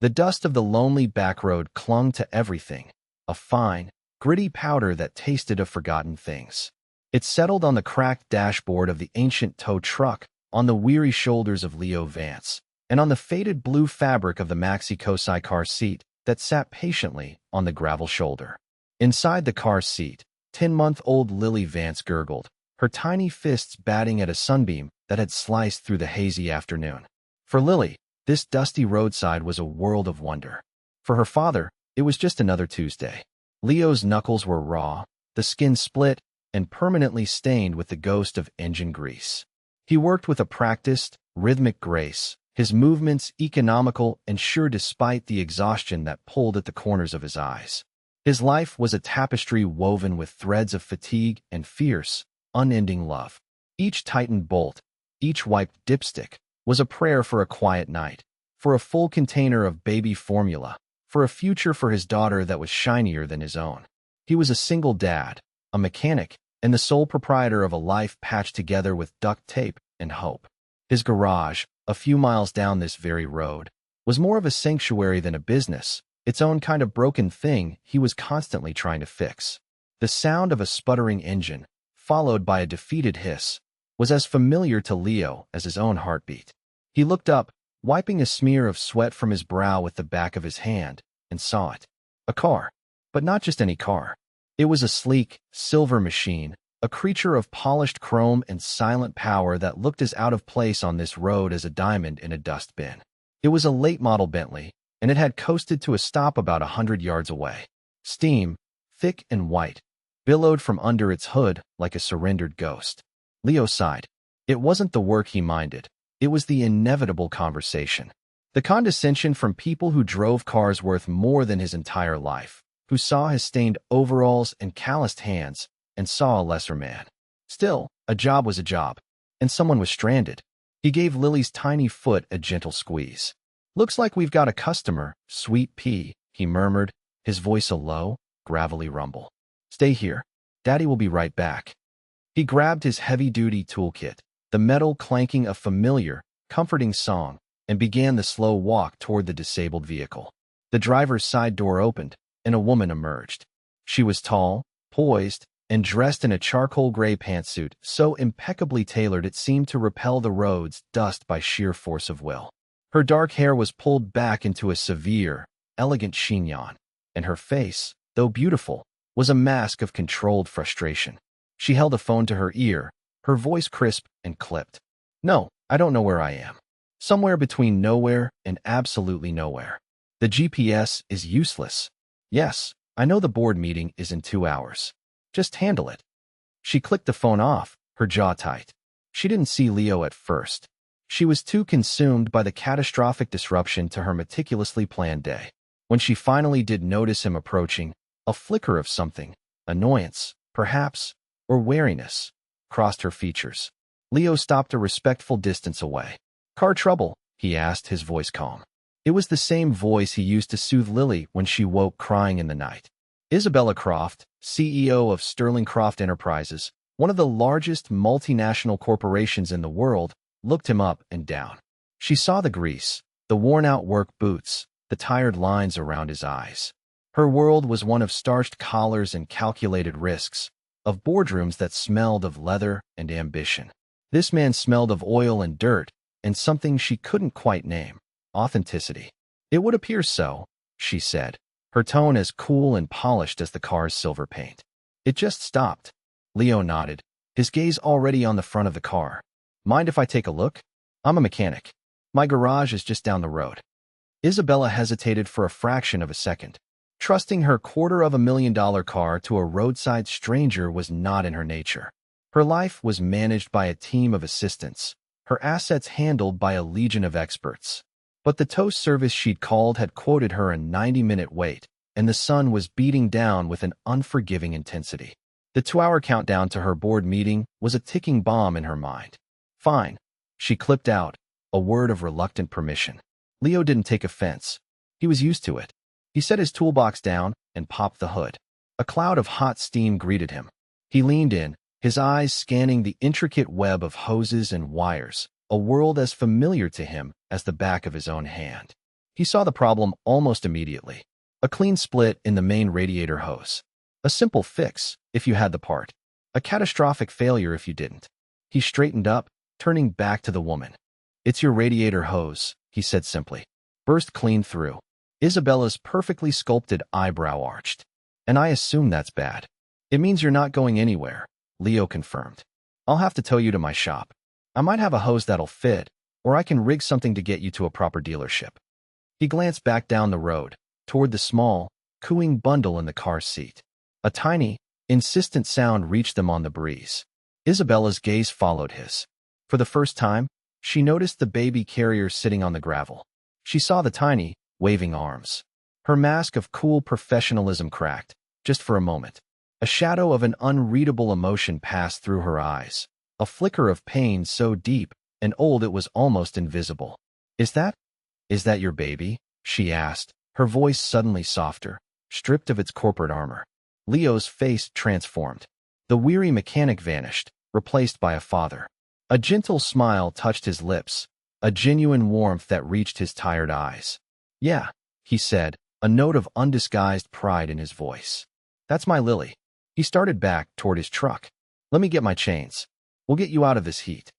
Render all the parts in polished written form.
The dust of the lonely back road clung to everything, a fine, gritty powder that tasted of forgotten things. It settled on the cracked dashboard of the ancient tow truck, on the weary shoulders of Leo Vance, and on the faded blue fabric of the maxi-cosi car seat that sat patiently on the gravel shoulder. Inside the car seat, 10-month-old Lily Vance gurgled, her tiny fists batting at a sunbeam that had sliced through the hazy afternoon. For Lily, this dusty roadside was a world of wonder. For her father, it was just another Tuesday. Leo's knuckles were raw, the skin split, and permanently stained with the ghost of engine grease. He worked with a practiced, rhythmic grace, his movements economical and sure despite the exhaustion that pulled at the corners of his eyes. His life was a tapestry woven with threads of fatigue and fierce, unending love. Each tightened bolt, each wiped dipstick, was a prayer for a quiet night, for a full container of baby formula, for a future for his daughter that was shinier than his own. He was a single dad, a mechanic, and the sole proprietor of a life patched together with duct tape and hope. His garage, a few miles down this very road, was more of a sanctuary than a business, its own kind of broken thing he was constantly trying to fix. The sound of a sputtering engine, followed by a defeated hiss, was as familiar to Leo as his own heartbeat. He looked up, wiping a smear of sweat from his brow with the back of his hand, and saw it. A car. But not just any car. It was a sleek, silver machine, a creature of polished chrome and silent power that looked as out of place on this road as a diamond in a dust bin. It was a late-model Bentley, and it had coasted to a stop about 100 yards away. Steam, thick and white, billowed from under its hood like a surrendered ghost. Leo sighed. It wasn't the work he minded. It was the inevitable conversation. The condescension from people who drove cars worth more than his entire life, who saw his stained overalls and calloused hands, and saw a lesser man. Still, a job was a job, and someone was stranded. He gave Lily's tiny foot a gentle squeeze. "Looks like we've got a customer, sweet pea," he murmured, his voice a low, gravelly rumble. "Stay here. Daddy will be right back." He grabbed his heavy-duty toolkit, the metal clanking a familiar, comforting song, and began the slow walk toward the disabled vehicle. The driver's side door opened, and a woman emerged. She was tall, poised, and dressed in a charcoal gray pantsuit so impeccably tailored it seemed to repel the road's dust by sheer force of will. Her dark hair was pulled back into a severe, elegant chignon, and her face, though beautiful, was a mask of controlled frustration. She held a phone to her ear, her voice crisp and clipped. "No, I don't know where I am. Somewhere between nowhere and absolutely nowhere. The GPS is useless. Yes, I know the board meeting is in 2 hours. Just handle it." She clicked the phone off, her jaw tight. She didn't see Leo at first. She was too consumed by the catastrophic disruption to her meticulously planned day. When she finally did notice him approaching, a flicker of something, annoyance, perhaps, or wariness, crossed her features. Leo stopped a respectful distance away. "Car trouble?" he asked, his voice calm. It was the same voice he used to soothe Lily when she woke crying in the night. Isabella Croft, CEO of Sterling Croft Enterprises, one of the largest multinational corporations in the world, looked him up and down. She saw the grease, the worn-out work boots, the tired lines around his eyes. Her world was one of starched collars and calculated risks, of boardrooms that smelled of leather and ambition. This man smelled of oil and dirt, and something she couldn't quite name: authenticity. "It would appear so," she said, her tone as cool and polished as the car's silver paint. "It just stopped." Leo nodded, his gaze already on the front of the car. "Mind if I take a look? I'm a mechanic. My garage is just down the road." Isabella hesitated for a fraction of a second. Trusting her $250,000 car to a roadside stranger was not in her nature. Her life was managed by a team of assistants, her assets handled by a legion of experts. But the tow service she'd called had quoted her a 90-minute wait, and the sun was beating down with an unforgiving intensity. The 2-hour countdown to her board meeting was a ticking bomb in her mind. "Fine," she clipped out, a word of reluctant permission. Leo didn't take offense. He was used to it. He set his toolbox down and popped the hood. A cloud of hot steam greeted him. He leaned in, his eyes scanning the intricate web of hoses and wires, a world as familiar to him as the back of his own hand. He saw the problem almost immediately. A clean split in the main radiator hose. A simple fix, if you had the part. A catastrophic failure if you didn't. He straightened up, turning back to the woman. "It's your radiator hose," he said simply. Burst clean through. Isabella's perfectly sculpted eyebrow arched. "And I assume that's bad." "It means you're not going anywhere," Leo confirmed. "I'll have to tow you to my shop. I might have a hose that'll fit, or I can rig something to get you to a proper dealership." He glanced back down the road, toward the small, cooing bundle in the car seat. A tiny, insistent sound reached them on the breeze. Isabella's gaze followed his. For the first time, she noticed the baby carrier sitting on the gravel. She saw the tiny, waving arms. Her mask of cool professionalism cracked, just for a moment. A shadow of an unreadable emotion passed through her eyes, a flicker of pain so deep and old it was almost invisible. Is that your baby?" she asked, her voice suddenly softer, stripped of its corporate armor. Leo's face transformed. The weary mechanic vanished, replaced by a father. A gentle smile touched his lips, a genuine warmth that reached his tired eyes. "Yeah," he said, a note of undisguised pride in his voice. "That's my Lily." He started back toward his truck. "Let me get my chains. We'll get you out of this heat."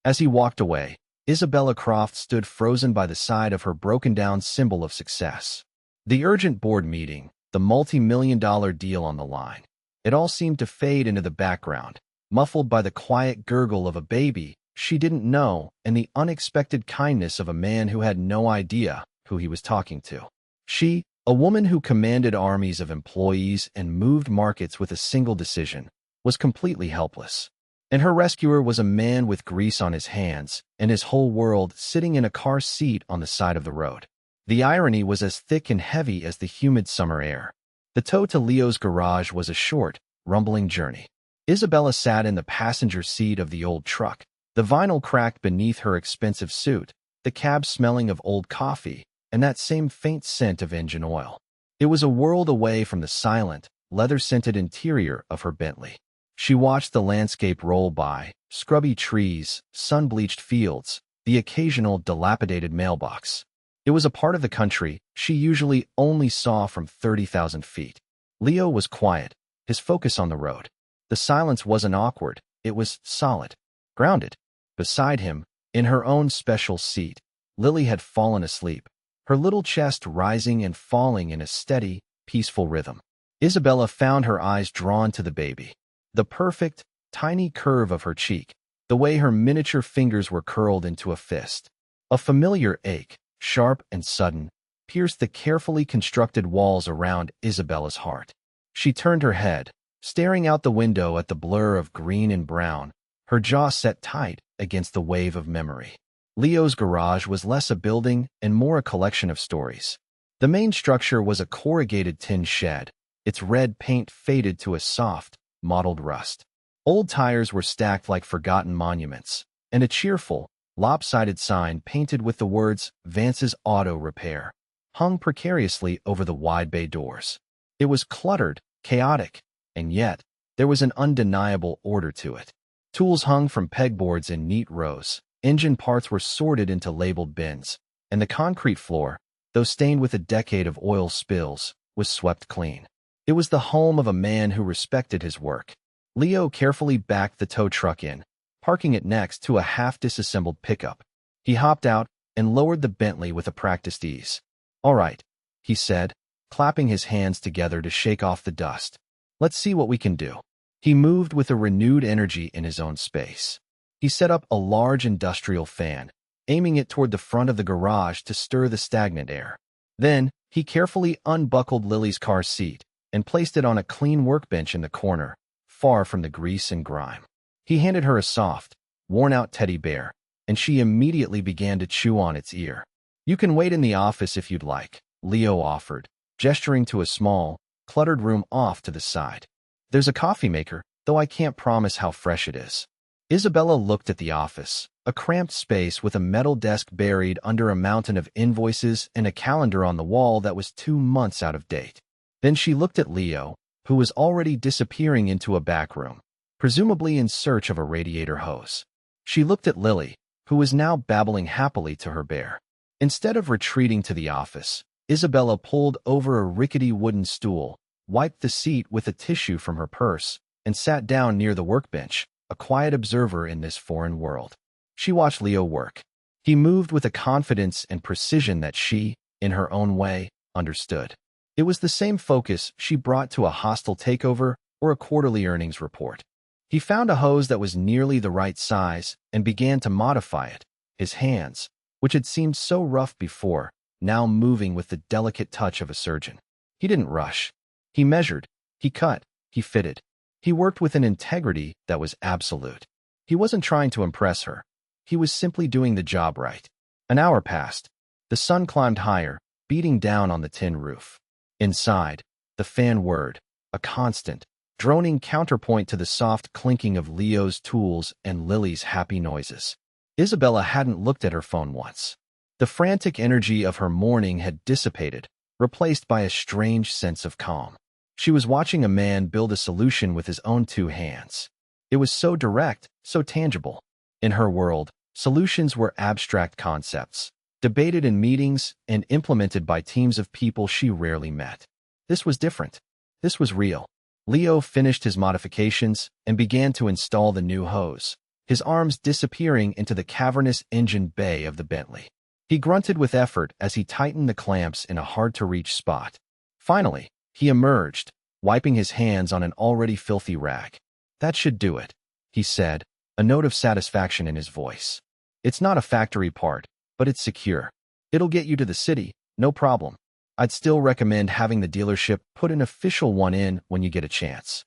As he walked away, Isabella Croft stood frozen by the side of her broken-down symbol of success. The urgent board meeting, the multi-million-dollar deal on the line. It all seemed to fade into the background, muffled by the quiet gurgle of a baby she didn't know and the unexpected kindness of a man who had no idea who he was talking to. She, a woman who commanded armies of employees and moved markets with a single decision, was completely helpless. And her rescuer was a man with grease on his hands and his whole world sitting in a car seat on the side of the road. The irony was as thick and heavy as the humid summer air. The tow to Leo's garage was a short, rumbling journey. Isabella sat in the passenger seat of the old truck, the vinyl cracked beneath her expensive suit, the cab smelling of old coffee, and that same faint scent of engine oil. It was a world away from the silent, leather-scented interior of her Bentley. She watched the landscape roll by, scrubby trees, sun-bleached fields, the occasional dilapidated mailbox. It was a part of the country she usually only saw from 30,000 feet. Leo was quiet, his focus on the road. The silence wasn't awkward, it was solid, grounded. Beside him, in her own special seat, Lily had fallen asleep, her little chest rising and falling in a steady, peaceful rhythm. Isabella found her eyes drawn to the baby. The perfect, tiny curve of her cheek, the way her miniature fingers were curled into a fist. A familiar ache, sharp and sudden, pierced the carefully constructed walls around Isabella's heart. She turned her head, staring out the window at the blur of green and brown, her jaw set tight against the wave of memory. Leo's garage was less a building and more a collection of stories. The main structure was a corrugated tin shed, its red paint faded to a soft, mottled rust. Old tires were stacked like forgotten monuments, and a cheerful, lopsided sign painted with the words Vance's Auto Repair hung precariously over the wide bay doors. It was cluttered, chaotic, and yet there was an undeniable order to it. Tools hung from pegboards in neat rows, engine parts were sorted into labeled bins, and the concrete floor, though stained with a decade of oil spills, was swept clean. It was the home of a man who respected his work. Leo carefully backed the tow truck in, parking it next to a half-disassembled pickup. He hopped out and lowered the Bentley with a practiced ease. "All right," he said, clapping his hands together to shake off the dust. "Let's see what we can do." He moved with a renewed energy in his own space. He set up a large industrial fan, aiming it toward the front of the garage to stir the stagnant air. Then, he carefully unbuckled Lily's car seat and placed it on a clean workbench in the corner, far from the grease and grime. He handed her a soft, worn-out teddy bear, and she immediately began to chew on its ear. "You can wait in the office if you'd like," Leo offered, gesturing to a small, cluttered room off to the side. "There's a coffee maker, though I can't promise how fresh it is." Isabella looked at the office, a cramped space with a metal desk buried under a mountain of invoices and a calendar on the wall that was 2 months out of date. Then she looked at Leo, who was already disappearing into a back room, presumably in search of a radiator hose. She looked at Lily, who was now babbling happily to her bear. Instead of retreating to the office, Isabella pulled over a rickety wooden stool, wiped the seat with a tissue from her purse, and sat down near the workbench, a quiet observer in this foreign world. She watched Leo work. He moved with a confidence and precision that she, in her own way, understood. It was the same focus she brought to a hostile takeover or a quarterly earnings report. He found a hose that was nearly the right size and began to modify it, his hands, which had seemed so rough before, now moving with the delicate touch of a surgeon. He didn't rush. He measured, he cut, he fitted. He worked with an integrity that was absolute. He wasn't trying to impress her. He was simply doing the job right. An hour passed. The sun climbed higher, beating down on the tin roof. Inside, the fan whirred, a constant, droning counterpoint to the soft clinking of Leo's tools and Lily's happy noises. Isabella hadn't looked at her phone once. The frantic energy of her morning had dissipated, replaced by a strange sense of calm. She was watching a man build a solution with his own two hands. It was so direct, so tangible. In her world, solutions were abstract concepts, debated in meetings and implemented by teams of people she rarely met. This was different. This was real. Leo finished his modifications and began to install the new hose, his arms disappearing into the cavernous engine bay of the Bentley. He grunted with effort as he tightened the clamps in a hard-to-reach spot. Finally, he emerged, wiping his hands on an already filthy rag. "That should do it," he said, a note of satisfaction in his voice. "It's not a factory part, but it's secure. It'll get you to the city, no problem. I'd still recommend having the dealership put an official one in when you get a chance."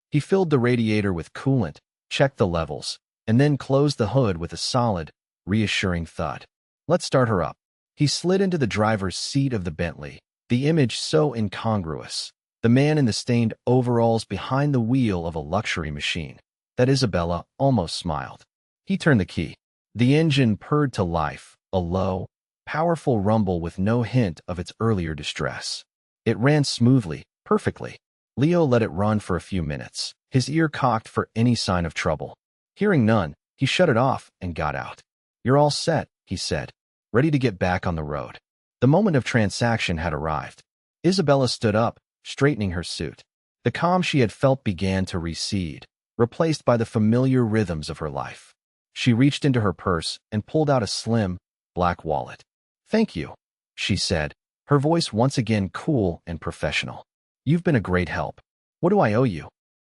He filled the radiator with coolant, checked the levels, and then closed the hood with a solid, reassuring thud. "Let's start her up." He slid into the driver's seat of the Bentley, the image so incongruous, the man in the stained overalls behind the wheel of a luxury machine, that Isabella almost smiled. He turned the key. The engine purred to life, a low, powerful rumble with no hint of its earlier distress. It ran smoothly, perfectly. Leo let it run for a few minutes, his ear cocked for any sign of trouble. Hearing none, he shut it off and got out. "You're all set," he said, ready to get back on the road. The moment of transaction had arrived. Isabella stood up, straightening her suit. The calm she had felt began to recede, replaced by the familiar rhythms of her life. She reached into her purse and pulled out a slim, black wallet. "Thank you," she said, her voice once again cool and professional. "You've been a great help. What do I owe you?"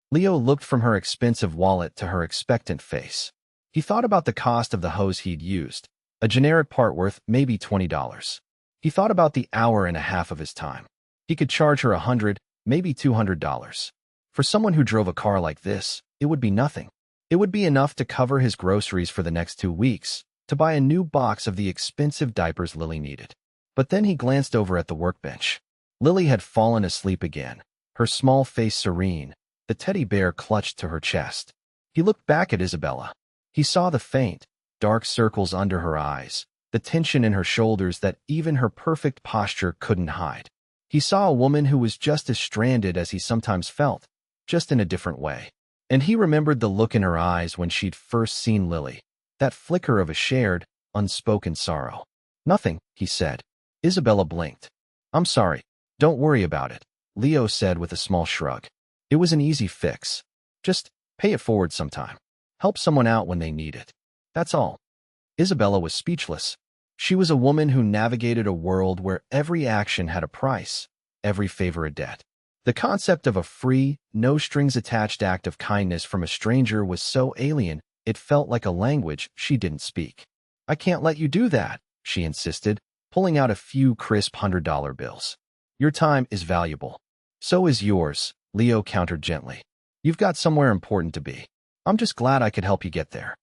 Leo looked from her expensive wallet to her expectant face. He thought about the cost of the hose he'd used, a generic part worth maybe $20. He thought about the hour and a half of his time. He could charge her $100, maybe $200. For someone who drove a car like this, it would be nothing. It would be enough to cover his groceries for the next 2 weeks, to buy a new box of the expensive diapers Lily needed. But then he glanced over at the workbench. Lily had fallen asleep again, her small face serene, the teddy bear clutched to her chest. He looked back at Isabella. He saw the faint, dark circles under her eyes, the tension in her shoulders that even her perfect posture couldn't hide. He saw a woman who was just as stranded as he sometimes felt, just in a different way. And he remembered the look in her eyes when she'd first seen Lily, that flicker of a shared, unspoken sorrow. "Nothing," he said. Isabella blinked. "I'm sorry. Don't worry about it," Leo said with a small shrug. "It was an easy fix. Just pay it forward sometime. Help someone out when they need it. That's all." Isabella was speechless. She was a woman who navigated a world where every action had a price, every favor a debt. The concept of a free, no-strings-attached act of kindness from a stranger was so alien, it felt like a language she didn't speak. "I can't let you do that," she insisted, pulling out a few crisp $100 bills. "Your time is valuable." "So is yours," Leo countered gently. "You've got somewhere important to be. I'm just glad I could help you get there."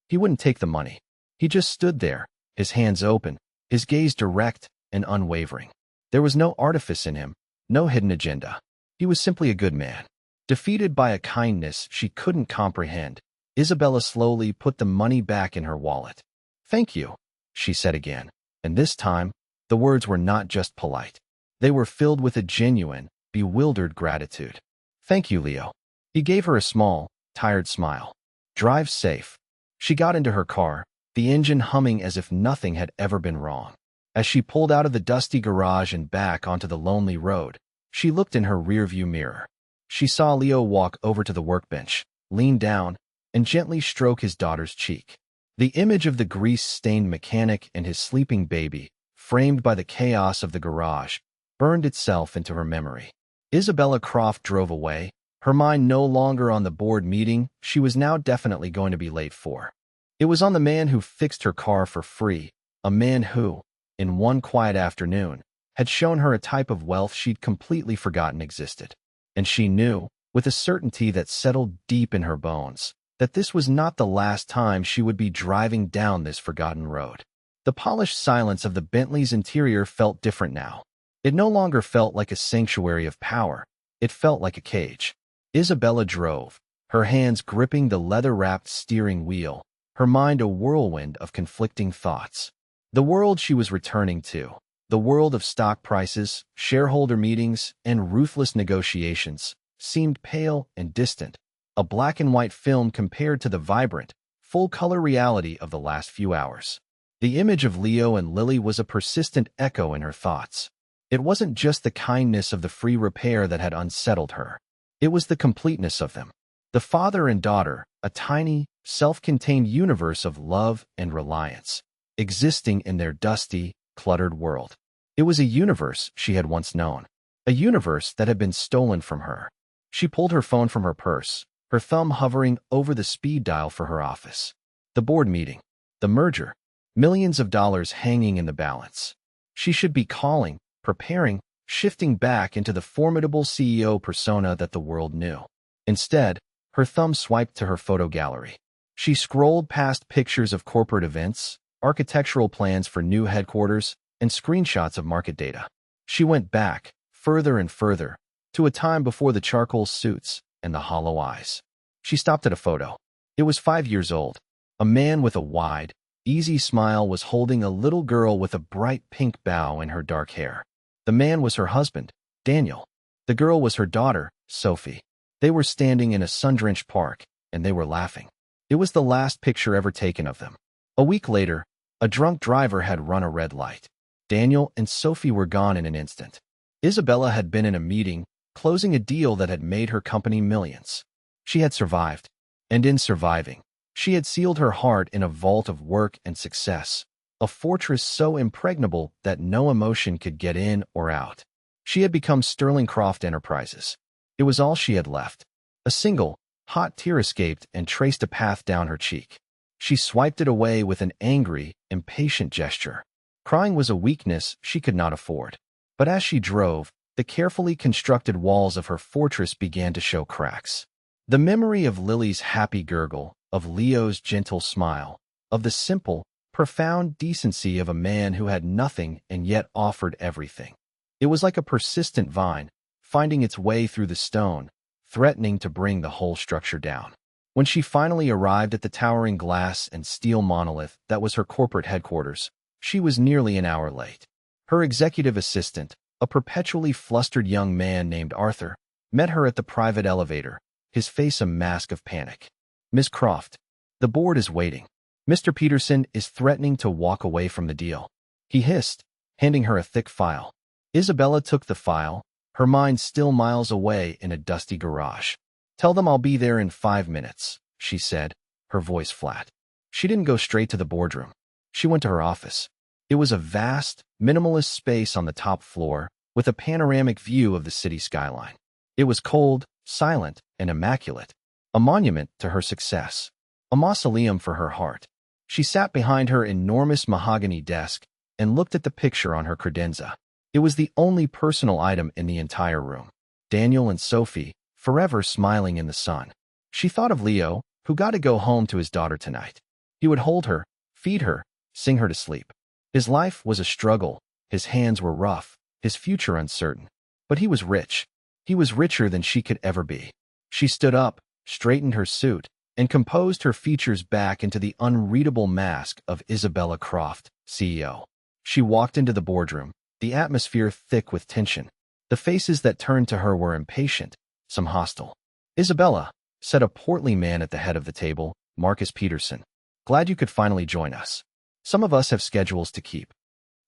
He wouldn't take the money. He just stood there, his hands open, his gaze direct and unwavering. There was no artifice in him, no hidden agenda. He was simply a good man. Defeated by a kindness she couldn't comprehend, Isabella slowly put the money back in her wallet. "Thank you," she said again, and this time, the words were not just polite. They were filled with a genuine, bewildered gratitude. "Thank you, Leo." He gave her a small, tired smile. "Drive safe." She got into her car, the engine humming as if nothing had ever been wrong. As she pulled out of the dusty garage and back onto the lonely road, she looked in her rearview mirror. She saw Leo walk over to the workbench, lean down, and gently stroke his daughter's cheek. The image of the grease-stained mechanic and his sleeping baby, framed by the chaos of the garage, burned itself into her memory. Isabella Croft drove away, her mind no longer on the board meeting she was now definitely going to be late for. It was on the man who fixed her car for free, a man who, in one quiet afternoon, had shown her a type of wealth she'd completely forgotten existed. And she knew, with a certainty that settled deep in her bones, that this was not the last time she would be driving down this forgotten road. The polished silence of the Bentley's interior felt different now. It no longer felt like a sanctuary of power. It felt like a cage. Isabella drove, her hands gripping the leather-wrapped steering wheel, her mind a whirlwind of conflicting thoughts. The world she was returning to, the world of stock prices, shareholder meetings, and ruthless negotiations, seemed pale and distant, a black-and-white film compared to the vibrant, full-color reality of the last few hours. The image of Leo and Lily was a persistent echo in her thoughts. It wasn't just the kindness of the free repair that had unsettled her. It was the completeness of them. The father and daughter, a tiny, self-contained universe of love and reliance, existing in their dusty, cluttered world. It was a universe she had once known, a universe that had been stolen from her. She pulled her phone from her purse, her thumb hovering over the speed dial for her office. The board meeting, the merger, millions of dollars hanging in the balance. She should be calling, preparing, shifting back into the formidable CEO persona that the world knew. Instead, her thumb swiped to her photo gallery. She scrolled past pictures of corporate events, architectural plans for new headquarters, and screenshots of market data. She went back, further and further, to a time before the charcoal suits and the hollow eyes. She stopped at a photo. It was 5 years old. A man with a wide, easy smile was holding a little girl with a bright pink bow in her dark hair. The man was her husband, Daniel. The girl was her daughter, Sophie. They were standing in a sun-drenched park, and they were laughing. It was the last picture ever taken of them. A week later, a drunk driver had run a red light. Daniel and Sophie were gone in an instant. Isabella had been in a meeting, closing a deal that had made her company millions. She had survived, and in surviving, she had sealed her heart in a vault of work and success, a fortress so impregnable that no emotion could get in or out. She had become Sterling Croft Enterprises. It was all she had left. A single, hot tear escaped and traced a path down her cheek. She swiped it away with an angry, impatient gesture. Crying was a weakness she could not afford. But as she drove, the carefully constructed walls of her fortress began to show cracks. The memory of Lily's happy gurgle, of Leo's gentle smile, of the simple, profound decency of a man who had nothing and yet offered everything. It was like a persistent vine, finding its way through the stone, threatening to bring the whole structure down. When she finally arrived at the towering glass and steel monolith that was her corporate headquarters, she was nearly an hour late. Her executive assistant, a perpetually flustered young man named Arthur, met her at the private elevator, his face a mask of panic. "Miss Croft, the board is waiting. Mr. Peterson is threatening to walk away from the deal," he hissed, handing her a thick file. Isabella took the file, her mind still miles away in a dusty garage. "Tell them I'll be there in 5 minutes," she said, her voice flat. She didn't go straight to the boardroom. She went to her office. It was a vast, minimalist space on the top floor, with a panoramic view of the city skyline. It was cold, silent, and immaculate, a monument to her success, a mausoleum for her heart. She sat behind her enormous mahogany desk and looked at the picture on her credenza. It was the only personal item in the entire room. Daniel and Sophie, forever smiling in the sun. She thought of Leo, who got to go home to his daughter tonight. He would hold her, feed her, sing her to sleep. His life was a struggle, his hands were rough, his future uncertain. But he was rich. He was richer than she could ever be. She stood up, straightened her suit, and composed her features back into the unreadable mask of Isabella Croft, CEO. She walked into the boardroom, the atmosphere thick with tension. The faces that turned to her were impatient, some hostile. "Isabella," said a portly man at the head of the table, Marcus Peterson. "Glad you could finally join us. Some of us have schedules to keep."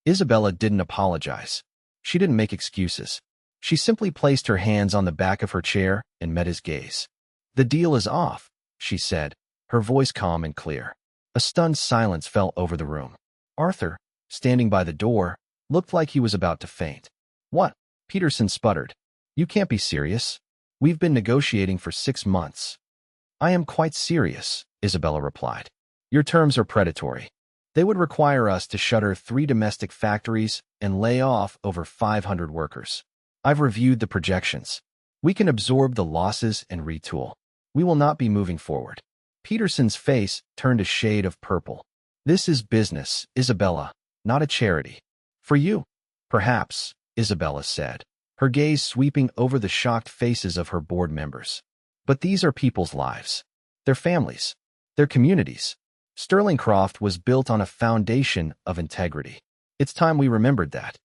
Isabella didn't apologize. She didn't make excuses. She simply placed her hands on the back of her chair and met his gaze. "The deal is off," she said, her voice calm and clear. A stunned silence fell over the room. Arthur, standing by the door, looked like he was about to faint. "What?" Peterson sputtered. "You can't be serious. We've been negotiating for 6 months." "I am quite serious," Isabella replied. "Your terms are predatory. They would require us to shutter 3 domestic factories and lay off over 500 workers. I've reviewed the projections. We can absorb the losses and retool. We will not be moving forward." Peterson's face turned a shade of purple. "This is business, Isabella, not a charity." "For you, perhaps," Isabella said, her gaze sweeping over the shocked faces of her board members. "But these are people's lives, their families, their communities. Sterling Croft was built on a foundation of integrity. It's time we remembered that."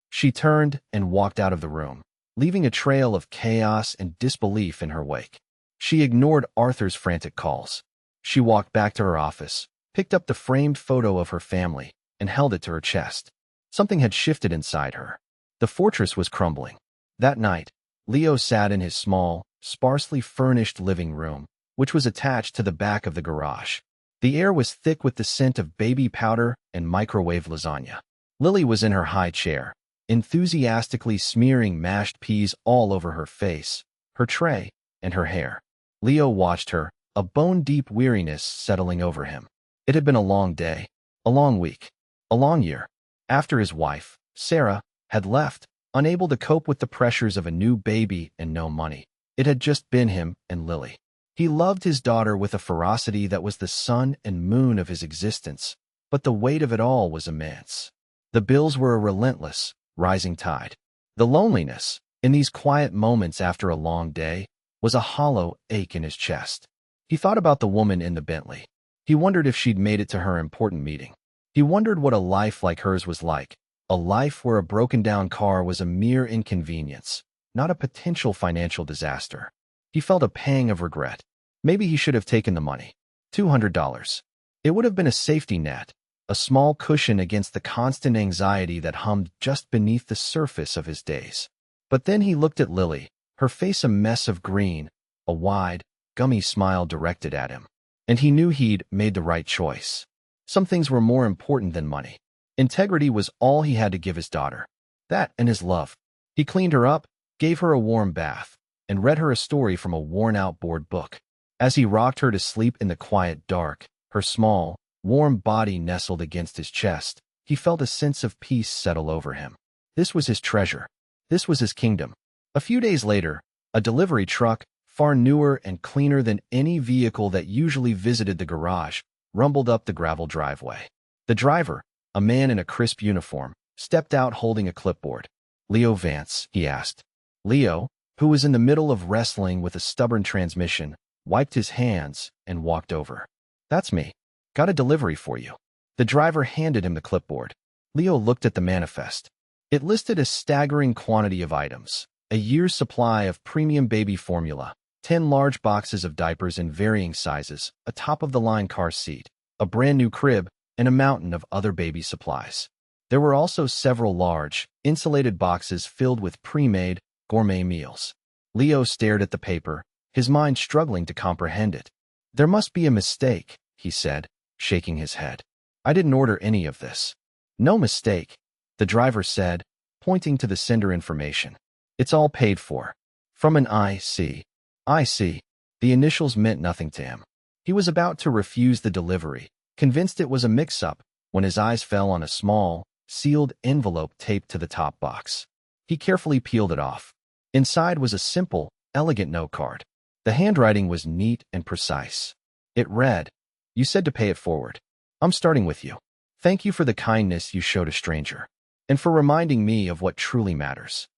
She turned and walked out of the room, leaving a trail of chaos and disbelief in her wake. She ignored Arthur's frantic calls. She walked back to her office, picked up the framed photo of her family, and held it to her chest. Something had shifted inside her. The fortress was crumbling. That night, Leo sat in his small, sparsely furnished living room, which was attached to the back of the garage. The air was thick with the scent of baby powder and microwave lasagna. Lily was in her high chair, enthusiastically smearing mashed peas all over her face, her tray, and her hair. Leo watched her, a bone-deep weariness settling over him. It had been a long day, a long week, a long year. After his wife, Sarah, had left, unable to cope with the pressures of a new baby and no money, it had just been him and Lily. He loved his daughter with a ferocity that was the sun and moon of his existence, but the weight of it all was immense. The bills were a relentless, rising tide. The loneliness, in these quiet moments after a long day, was a hollow ache in his chest. He thought about the woman in the Bentley. He wondered if she'd made it to her important meeting. He wondered what a life like hers was like, a life where a broken-down car was a mere inconvenience, not a potential financial disaster. He felt a pang of regret. Maybe he should have taken the money. $200. It would have been a safety net, a small cushion against the constant anxiety that hummed just beneath the surface of his days. But then he looked at Lily, her face a mess of green, a wide, gummy smile directed at him. And he knew he'd made the right choice. Some things were more important than money. Integrity was all he had to give his daughter. That and his love. He cleaned her up, gave her a warm bath, and read her a story from a worn-out board book. As he rocked her to sleep in the quiet dark, her small, warm body nestled against his chest, he felt a sense of peace settle over him. This was his treasure. This was his kingdom. A few days later, a delivery truck, far newer and cleaner than any vehicle that usually visited the garage, rumbled up the gravel driveway. The driver, a man in a crisp uniform, stepped out holding a clipboard. "Leo Vance?" he asked. Leo, who was in the middle of wrestling with a stubborn transmission, wiped his hands and walked over. "That's me. Got a delivery for you." The driver handed him the clipboard. Leo looked at the manifest. It listed a staggering quantity of items: a year's supply of premium baby formula, 10 large boxes of diapers in varying sizes, a top-of-the-line car seat, a brand-new crib, and a mountain of other baby supplies. There were also several large, insulated boxes filled with pre-made, gourmet meals. Leo stared at the paper, his mind struggling to comprehend it. "There must be a mistake," he said, shaking his head. "I didn't order any of this." "No mistake," the driver said, pointing to the sender information. "It's all paid for. From an IC. IC." The initials meant nothing to him. He was about to refuse the delivery, convinced it was a mix-up, when his eyes fell on a small, sealed envelope taped to the top box. He carefully peeled it off. Inside was a simple, elegant note card. The handwriting was neat and precise. It read, "You said to pay it forward. I'm starting with you. Thank you for the kindness you showed a stranger, and for reminding me of what truly matters."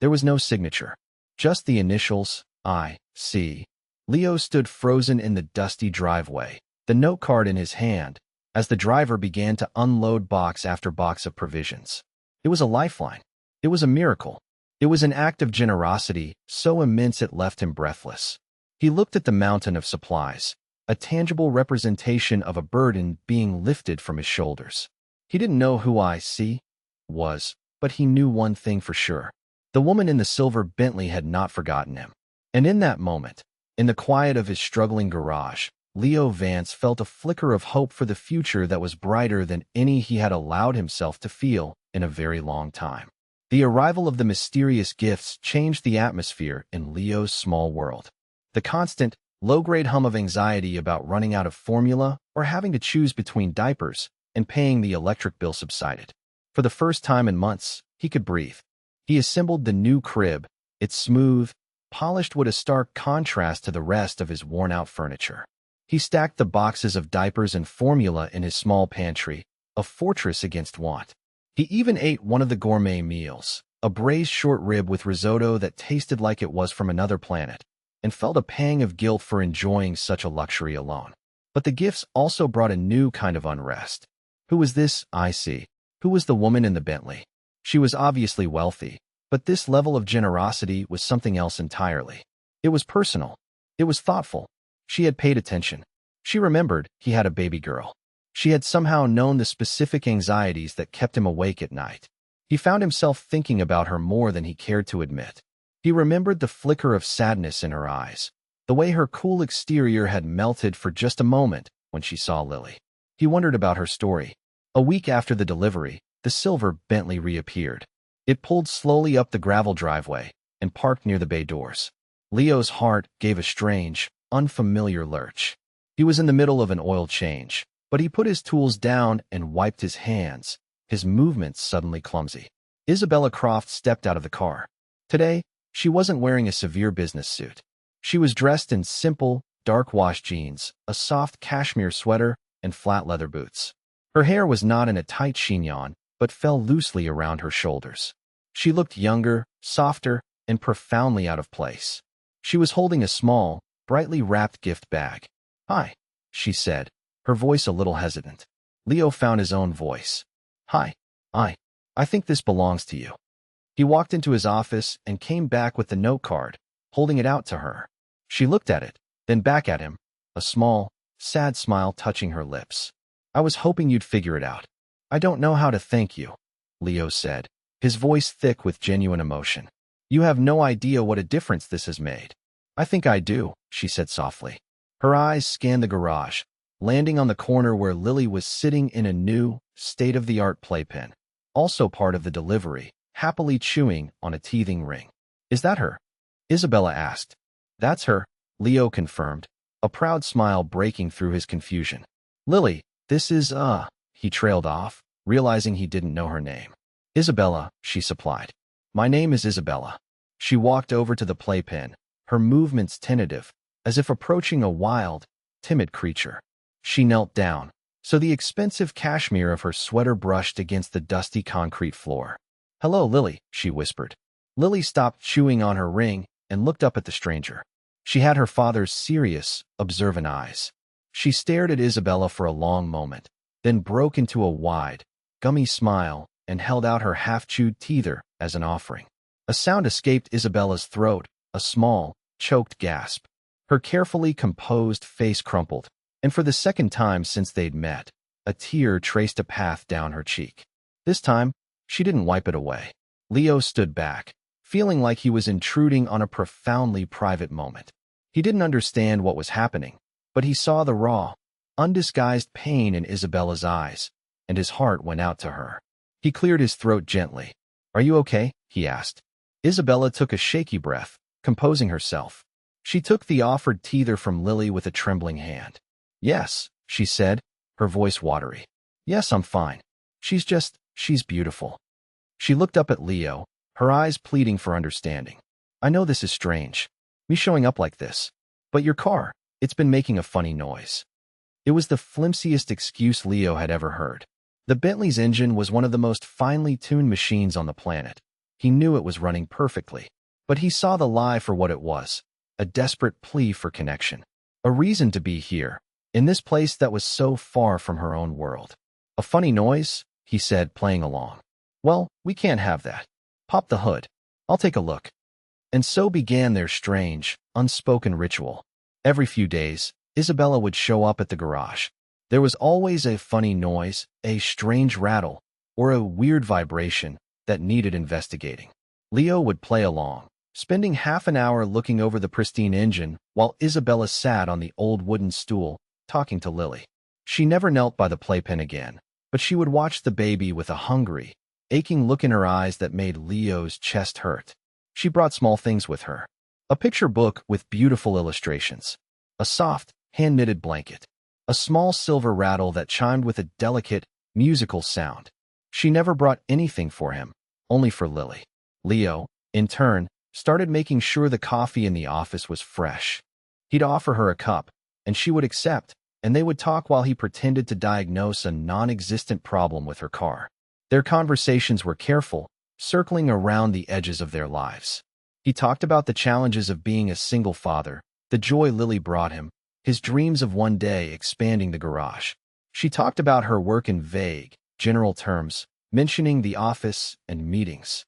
There was no signature, just the initials, IC. Leo stood frozen in the dusty driveway, the note card in his hand, as the driver began to unload box after box of provisions. It was a lifeline. It was a miracle. It was an act of generosity so immense it left him breathless. He looked at the mountain of supplies, a tangible representation of a burden being lifted from his shoulders. He didn't know who IC was, but he knew one thing for sure. The woman in the silver Bentley had not forgotten him. And in that moment, in the quiet of his struggling garage, Leo Vance felt a flicker of hope for the future that was brighter than any he had allowed himself to feel in a very long time. The arrival of the mysterious gifts changed the atmosphere in Leo's small world. The constant, low-grade hum of anxiety about running out of formula or having to choose between diapers and paying the electric bill subsided. For the first time in months, he could breathe. He assembled the new crib, its smooth, polished wood a stark contrast to the rest of his worn-out furniture. He stacked the boxes of diapers and formula in his small pantry, a fortress against want. He even ate one of the gourmet meals, a braised short rib with risotto that tasted like it was from another planet, and felt a pang of guilt for enjoying such a luxury alone. But the gifts also brought a new kind of unrest. Who was this, I see? Who was the woman in the Bentley? She was obviously wealthy, but this level of generosity was something else entirely. It was personal. It was thoughtful. She had paid attention. She remembered he had a baby girl. She had somehow known the specific anxieties that kept him awake at night. He found himself thinking about her more than he cared to admit. He remembered the flicker of sadness in her eyes, the way her cool exterior had melted for just a moment when she saw Lily. He wondered about her story. A week after the delivery, the silver Bentley reappeared. It pulled slowly up the gravel driveway and parked near the bay doors. Leo's heart gave a strange, unfamiliar lurch. He was in the middle of an oil change, but he put his tools down and wiped his hands, his movements suddenly clumsy. Isabella Croft stepped out of the car. Today, she wasn't wearing a severe business suit. She was dressed in simple, dark-wash jeans, a soft cashmere sweater, and flat leather boots. Her hair was not in a tight chignon, but fell loosely around her shoulders. She looked younger, softer, and profoundly out of place. She was holding a small, brightly wrapped gift bag. "Hi," she said, her voice a little hesitant. Leo found his own voice. "Hi, I think this belongs to you." He walked into his office and came back with the note card, holding it out to her. She looked at it, then back at him, a small, sad smile touching her lips. "I was hoping you'd figure it out." "I don't know how to thank you," Leo said, his voice thick with genuine emotion. "You have no idea what a difference this has made." "I think I do," she said softly. Her eyes scanned the garage, landing on the corner where Lily was sitting in a new, state-of-the-art playpen, also part of the delivery, happily chewing on a teething ring. "Is that her?" Isabella asked. "That's her," Leo confirmed, a proud smile breaking through his confusion. "Lily, this is, he trailed off, realizing he didn't know her name. "Isabella," she supplied. "My name is Isabella." She walked over to the playpen, her movements tentative, as if approaching a wild, timid creature. She knelt down, so the expensive cashmere of her sweater brushed against the dusty concrete floor. "Hello, Lily," she whispered. Lily stopped chewing on her ring and looked up at the stranger. She had her father's serious, observant eyes. She stared at Isabella for a long moment, then broke into a wide, gummy smile and held out her half-chewed teether as an offering. A sound escaped Isabella's throat, a small, choked gasp. Her carefully composed face crumpled, and for the second time since they'd met, a tear traced a path down her cheek. This time, she didn't wipe it away. Leo stood back, feeling like he was intruding on a profoundly private moment. He didn't understand what was happening, but he saw the raw, undisguised pain in Isabella's eyes, and his heart went out to her. He cleared his throat gently. "Are you okay?" he asked. Isabella took a shaky breath, composing herself. She took the offered teether from Lily with a trembling hand. "Yes," she said, her voice watery. "Yes, I'm fine. She's beautiful." She looked up at Leo, her eyes pleading for understanding. "I know this is strange, me showing up like this, but your car, it's been making a funny noise." It was the flimsiest excuse Leo had ever heard. The Bentley's engine was one of the most finely tuned machines on the planet. He knew it was running perfectly, but he saw the lie for what it was, a desperate plea for connection, a reason to be here, in this place that was so far from her own world. "A funny noise?" he said, playing along. "Well, we can't have that. Pop the hood. I'll take a look." And so began their strange, unspoken ritual. Every few days, Isabella would show up at the garage. There was always a funny noise, a strange rattle, or a weird vibration that needed investigating. Leo would play along, spending half an hour looking over the pristine engine while Isabella sat on the old wooden stool, talking to Lily. She never knelt by the playpen again, but she would watch the baby with a hungry, aching look in her eyes that made Leo's chest hurt. She brought small things with her. A picture book with beautiful illustrations, a soft, hand-knitted blanket, a small silver rattle that chimed with a delicate, musical sound. She never brought anything for him, only for Lily. Leo, in turn, started making sure the coffee in the office was fresh. He'd offer her a cup, and she would accept, and they would talk while he pretended to diagnose a non-existent problem with her car. Their conversations were careful, circling around the edges of their lives. He talked about the challenges of being a single father, the joy Lily brought him, his dreams of one day expanding the garage. She talked about her work in vague, general terms, mentioning the office and meetings.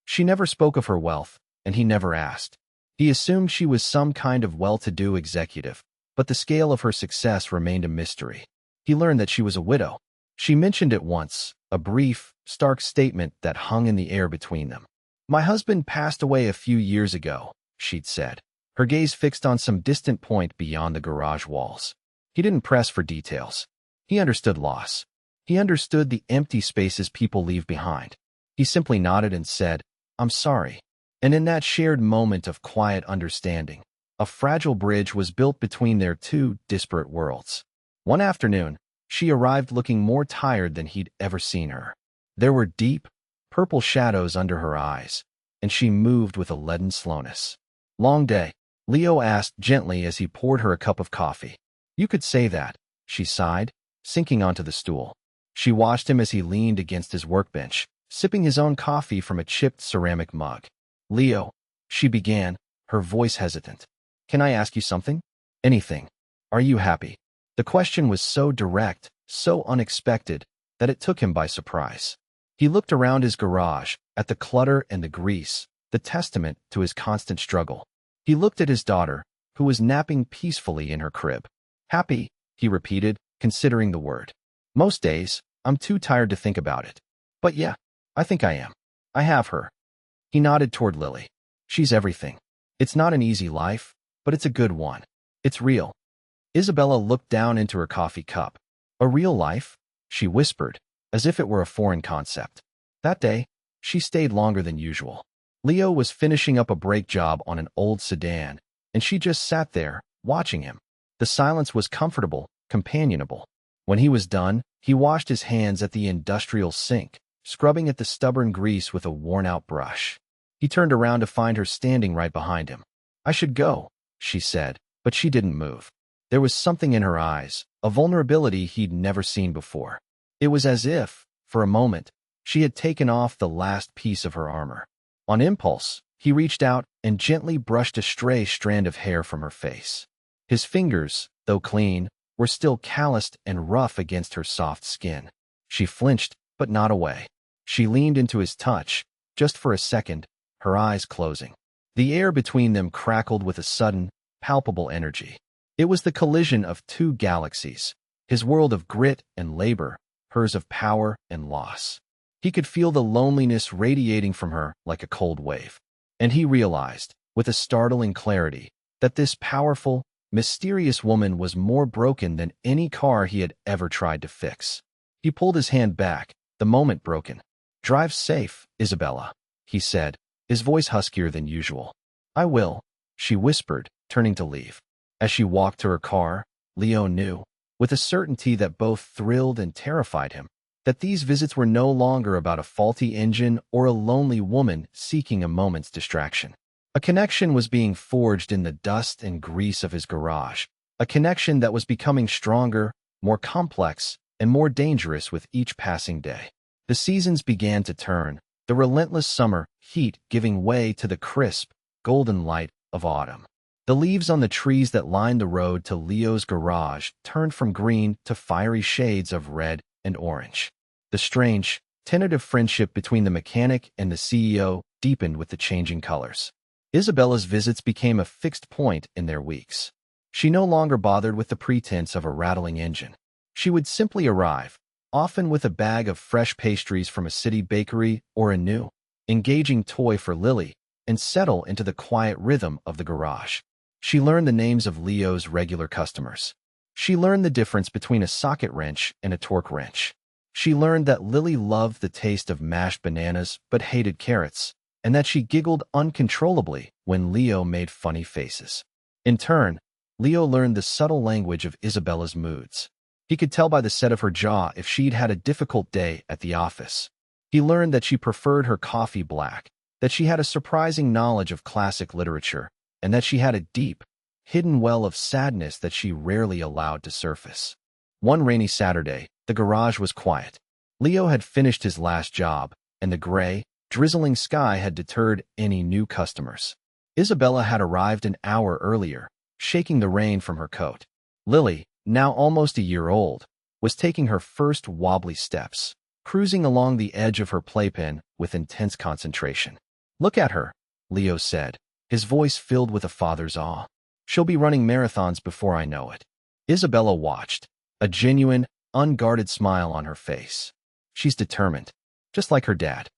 She never spoke of her wealth, and he never asked. He assumed she was some kind of well-to-do executive, but the scale of her success remained a mystery. He learned that she was a widow. She mentioned it once, a brief, stark statement that hung in the air between them. "My husband passed away a few years ago," she'd said, her gaze fixed on some distant point beyond the garage walls. He didn't press for details. He understood loss. He understood the empty spaces people leave behind. He simply nodded and said, "I'm sorry." And in that shared moment of quiet understanding, a fragile bridge was built between their two disparate worlds. One afternoon, she arrived looking more tired than he'd ever seen her. There were deep, purple shadows under her eyes, and she moved with a leaden slowness. "Long day," Leo asked gently as he poured her a cup of coffee. "You could say that," she sighed, sinking onto the stool. She watched him as he leaned against his workbench, sipping his own coffee from a chipped ceramic mug. "Leo," she began, her voice hesitant. "Can I ask you something? Anything. Are you happy?" The question was so direct, so unexpected, that it took him by surprise. He looked around his garage, at the clutter and the grease, the testament to his constant struggle. He looked at his daughter, who was napping peacefully in her crib. "Happy," he repeated, considering the word. "Most days, I'm too tired to think about it. But yeah, I think I am. I have her." He nodded toward Lily. "She's everything. It's not an easy life, but it's a good one. It's real." Isabella looked down into her coffee cup. "A real life?" she whispered, as if it were a foreign concept. That day, she stayed longer than usual. Leo was finishing up a brake job on an old sedan, and she just sat there, watching him. The silence was comfortable, companionable. When he was done, he washed his hands at the industrial sink, scrubbing at the stubborn grease with a worn-out brush. He turned around to find her standing right behind him. "I should go," she said, but she didn't move. There was something in her eyes, a vulnerability he'd never seen before. It was as if, for a moment, she had taken off the last piece of her armor. On impulse, he reached out and gently brushed a stray strand of hair from her face. His fingers, though clean, were still calloused and rough against her soft skin. She flinched, but not away. She leaned into his touch, just for a second, her eyes closing. The air between them crackled with a sudden, palpable energy. It was the collision of two galaxies, his world of grit and labor, hers of power and loss. He could feel the loneliness radiating from her like a cold wave. And he realized, with a startling clarity, that this powerful, mysterious woman was more broken than any car he had ever tried to fix. He pulled his hand back, the moment broken. "Drive safe, Isabella," he said, his voice huskier than usual. "I will," she whispered, turning to leave. As she walked to her car, Leo knew, with a certainty that both thrilled and terrified him, that these visits were no longer about a faulty engine or a lonely woman seeking a moment's distraction. A connection was being forged in the dust and grease of his garage, a connection that was becoming stronger, more complex, and more dangerous with each passing day. The seasons began to turn, the relentless summer heat giving way to the crisp, golden light of autumn. The leaves on the trees that lined the road to Leo's garage turned from green to fiery shades of red and orange. The strange, tentative friendship between the mechanic and the CEO deepened with the changing colors. Isabella's visits became a fixed point in their weeks. She no longer bothered with the pretense of a rattling engine. She would simply arrive, often with a bag of fresh pastries from a city bakery or a new, engaging toy for Lily, and settle into the quiet rhythm of the garage. She learned the names of Leo's regular customers. She learned the difference between a socket wrench and a torque wrench. She learned that Lily loved the taste of mashed bananas but hated carrots, and that she giggled uncontrollably when Leo made funny faces. In turn, Leo learned the subtle language of Isabella's moods. He could tell by the set of her jaw if she'd had a difficult day at the office. He learned that she preferred her coffee black, that she had a surprising knowledge of classic literature, and that she had a deep, hidden well of sadness that she rarely allowed to surface. One rainy Saturday, the garage was quiet. Leo had finished his last job, and the gray, drizzling sky had deterred any new customers. Isabella had arrived an hour earlier, shaking the rain from her coat. Lily, now almost a year old, was taking her first wobbly steps, cruising along the edge of her playpen with intense concentration. "Look at her," Leo said, his voice filled with a father's awe. "She'll be running marathons before I know it." Isabella watched, a genuine, unguarded smile on her face. "She's determined, just like her dad."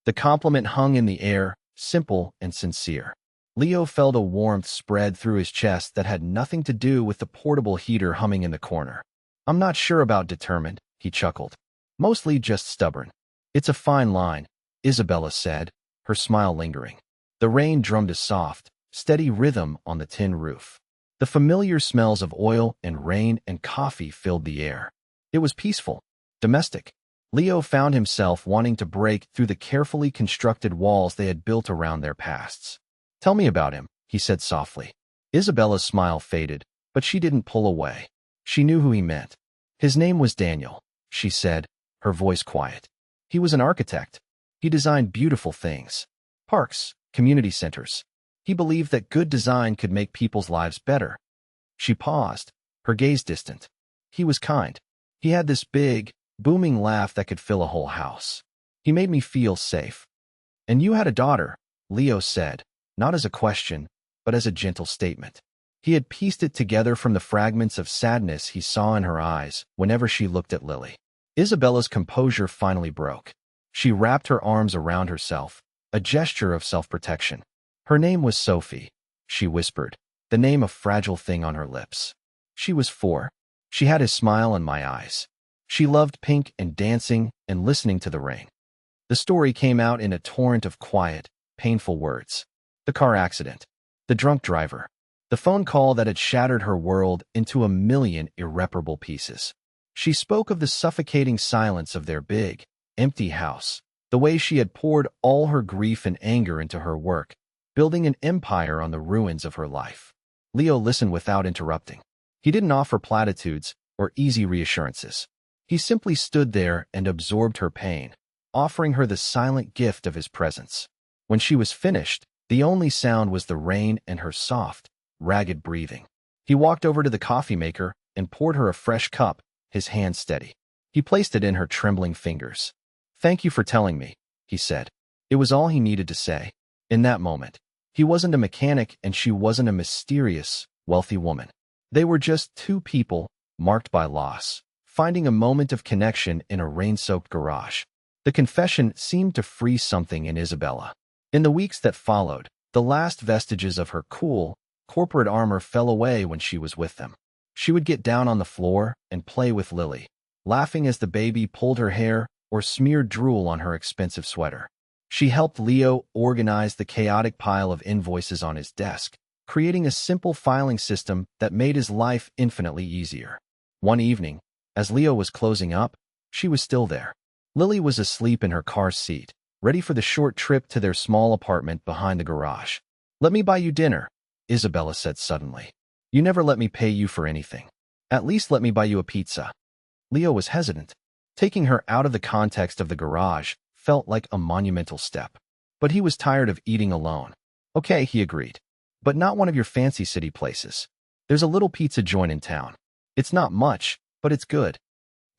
The compliment hung in the air, simple and sincere. Leo felt a warmth spread through his chest that had nothing to do with the portable heater humming in the corner. "I'm not sure about determined," he chuckled. "Mostly just stubborn." "It's a fine line," Isabella said, her smile lingering. The rain drummed a soft, steady rhythm on the tin roof. The familiar smells of oil and rain and coffee filled the air. It was peaceful, domestic. Leo found himself wanting to break through the carefully constructed walls they had built around their pasts. "Tell me about him," he said softly. Isabella's smile faded, but she didn't pull away. She knew who he meant. "His name was Daniel," she said, her voice quiet. "He was an architect. He designed beautiful things. Parks, community centers. He believed that good design could make people's lives better." She paused, her gaze distant. "He was kind. He had this big, booming laugh that could fill a whole house. He made me feel safe." "And you had a daughter," Leo said, not as a question, but as a gentle statement. He had pieced it together from the fragments of sadness he saw in her eyes whenever she looked at Lily. Isabella's composure finally broke. She wrapped her arms around herself, a gesture of self-protection. "Her name was Sophie," she whispered, the name a fragile thing on her lips. "She was 4. She had his smile in my eyes. She loved pink and dancing and listening to the rain." The story came out in a torrent of quiet, painful words. The car accident, the drunk driver, the phone call that had shattered her world into a million irreparable pieces. She spoke of the suffocating silence of their big, empty house, the way she had poured all her grief and anger into her work, building an empire on the ruins of her life. Leo listened without interrupting. He didn't offer platitudes or easy reassurances. He simply stood there and absorbed her pain, offering her the silent gift of his presence. When she was finished, the only sound was the rain and her soft, ragged breathing. He walked over to the coffee maker and poured her a fresh cup, his hand steady. He placed it in her trembling fingers. "Thank you for telling me," he said. It was all he needed to say. In that moment, he wasn't a mechanic and she wasn't a mysterious, wealthy woman. They were just two people, marked by loss, finding a moment of connection in a rain-soaked garage. The confession seemed to free something in Isabella. In the weeks that followed, the last vestiges of her cool, corporate armor fell away when she was with them. She would get down on the floor and play with Lily, laughing as the baby pulled her hair or smeared drool on her expensive sweater. She helped Leo organize the chaotic pile of invoices on his desk, creating a simple filing system that made his life infinitely easier. One evening, as Leo was closing up, she was still there. Lily was asleep in her car seat, ready for the short trip to their small apartment behind the garage. "Let me buy you dinner," Isabella said suddenly. "You never let me pay you for anything. At least let me buy you a pizza." Leo was hesitant. Taking her out of the context of the garage felt like a monumental step. But he was tired of eating alone. "Okay," he agreed. "But not one of your fancy city places. There's a little pizza joint in town. It's not much, but it's good."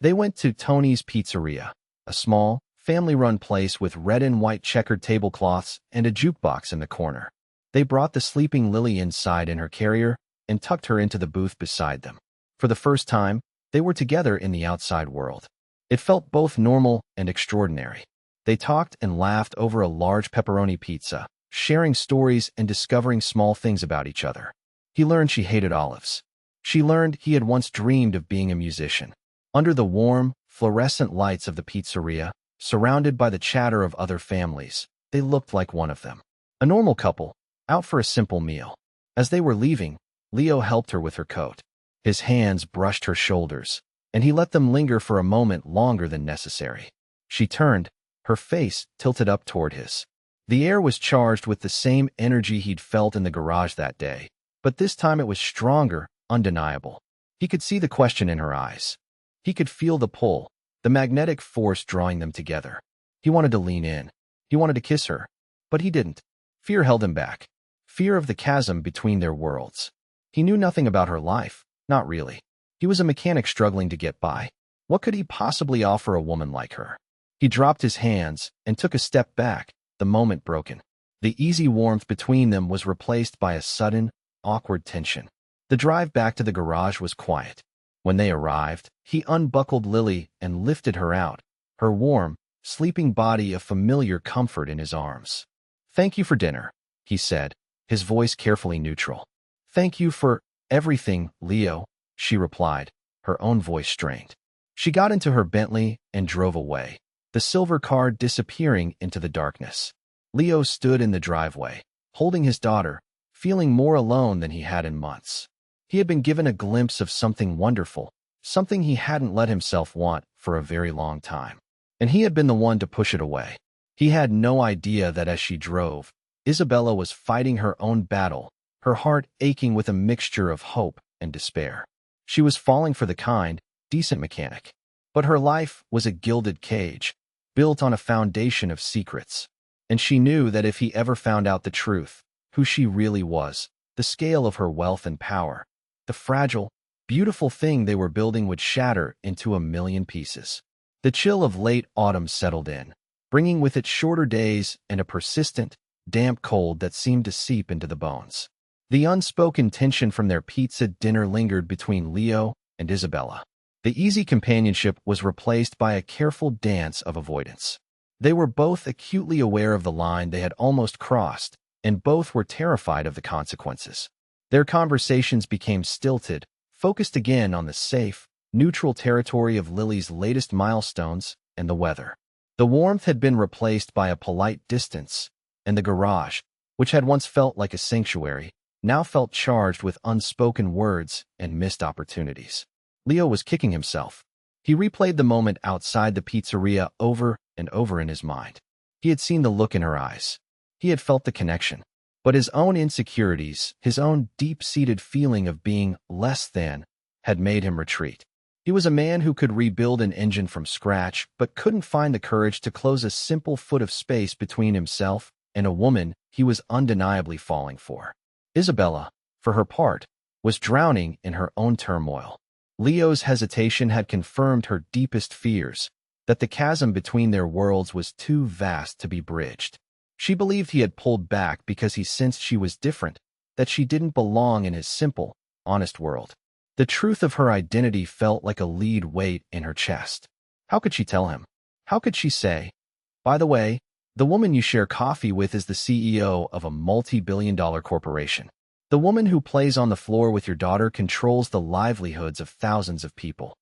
They went to Tony's Pizzeria, a small, family-run place with red and white checkered tablecloths and a jukebox in the corner. They brought the sleeping Lily inside in her carrier and tucked her into the booth beside them. For the first time, they were together in the outside world. It felt both normal and extraordinary. They talked and laughed over a large pepperoni pizza, sharing stories and discovering small things about each other. He learned she hated olives. She learned he had once dreamed of being a musician. Under the warm, fluorescent lights of the pizzeria, surrounded by the chatter of other families, they looked like one of them. A normal couple, out for a simple meal. As they were leaving, Leo helped her with her coat. His hands brushed her shoulders, and he let them linger for a moment longer than necessary. She turned, her face tilted up toward his. The air was charged with the same energy he'd felt in the garage that day, but this time it was stronger, undeniable. He could see the question in her eyes. He could feel the pull, the magnetic force drawing them together. He wanted to lean in. He wanted to kiss her, but he didn't. Fear held him back. Fear of the chasm between their worlds. He knew nothing about her life, not really. He was a mechanic struggling to get by. What could he possibly offer a woman like her? He dropped his hands and took a step back, the moment broken. The easy warmth between them was replaced by a sudden, awkward tension. The drive back to the garage was quiet. When they arrived, he unbuckled Lily and lifted her out, her warm, sleeping body a familiar comfort in his arms. "Thank you for dinner," he said, his voice carefully neutral. "Thank you for everything, Leo," she replied, her own voice strained. She got into her Bentley and drove away, the silver car disappearing into the darkness. Leo stood in the driveway, holding his daughter, feeling more alone than he had in months. He had been given a glimpse of something wonderful, something he hadn't let himself want for a very long time. And he had been the one to push it away. He had no idea that as she drove, Isabella was fighting her own battle, her heart aching with a mixture of hope and despair. She was falling for the kind, decent mechanic. But her life was a gilded cage, built on a foundation of secrets. And she knew that if he ever found out the truth, who she really was, the scale of her wealth and power, the fragile, beautiful thing they were building would shatter into a million pieces. The chill of late autumn settled in, bringing with it shorter days and a persistent, damp cold that seemed to seep into the bones. The unspoken tension from their pizza dinner lingered between Leo and Isabella. The easy companionship was replaced by a careful dance of avoidance. They were both acutely aware of the line they had almost crossed, and both were terrified of the consequences. Their conversations became stilted, focused again on the safe, neutral territory of Lily's latest milestones and the weather. The warmth had been replaced by a polite distance, and the garage, which had once felt like a sanctuary, now felt charged with unspoken words and missed opportunities. Leo was kicking himself. He replayed the moment outside the pizzeria over and over in his mind. He had seen the look in her eyes. He had felt the connection. But his own insecurities, his own deep-seated feeling of being less than, had made him retreat. He was a man who could rebuild an engine from scratch, but couldn't find the courage to close a simple foot of space between himself and a woman he was undeniably falling for. Isabella, for her part, was drowning in her own turmoil. Leo's hesitation had confirmed her deepest fears, that the chasm between their worlds was too vast to be bridged. She believed he had pulled back because he sensed she was different, that she didn't belong in his simple, honest world. The truth of her identity felt like a lead weight in her chest. How could she tell him? How could she say, "By the way, the woman you share coffee with is the CEO of a multi-billion-dollar corporation. The woman who plays on the floor with your daughter controls the livelihoods of thousands of people."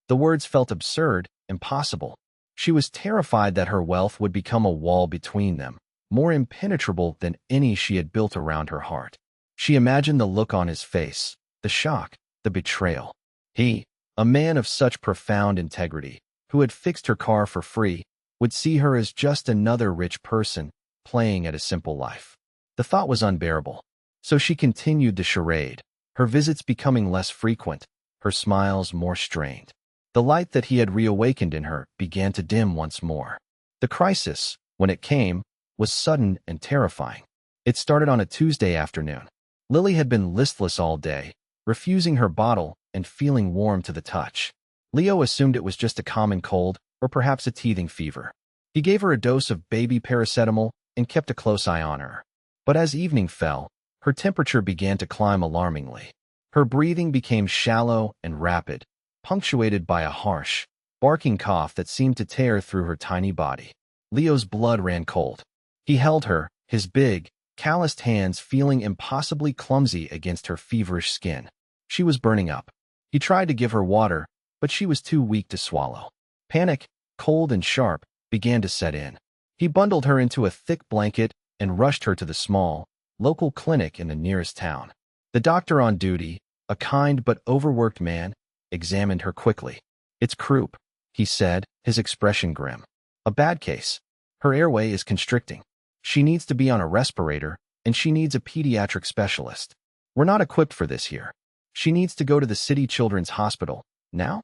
The words felt absurd, impossible. She was terrified that her wealth would become a wall between them, more impenetrable than any she had built around her heart. She imagined the look on his face, the shock, the betrayal. He, a man of such profound integrity, who had fixed her car for free, would see her as just another rich person playing at a simple life. The thought was unbearable. So she continued the charade, her visits becoming less frequent, her smiles more strained. The light that he had reawakened in her began to dim once more. The crisis, when it came, was sudden and terrifying. It started on a Tuesday afternoon. Lily had been listless all day, refusing her bottle and feeling warm to the touch. Leo assumed it was just a common cold or perhaps a teething fever. He gave her a dose of baby paracetamol and kept a close eye on her. But as evening fell, her temperature began to climb alarmingly. Her breathing became shallow and rapid, punctuated by a harsh, barking cough that seemed to tear through her tiny body. Leo's blood ran cold. He held her, his big, calloused hands feeling impossibly clumsy against her feverish skin. She was burning up. He tried to give her water, but she was too weak to swallow. Panic, cold and sharp, began to set in. He bundled her into a thick blanket and rushed her to the small, local clinic in the nearest town. The doctor on duty, a kind but overworked man, examined her quickly. "It's croup," he said, his expression grim. "A bad case. Her airway is constricting. She needs to be on a respirator, and she needs a pediatric specialist. We're not equipped for this here. She needs to go to the City Children's Hospital." Now?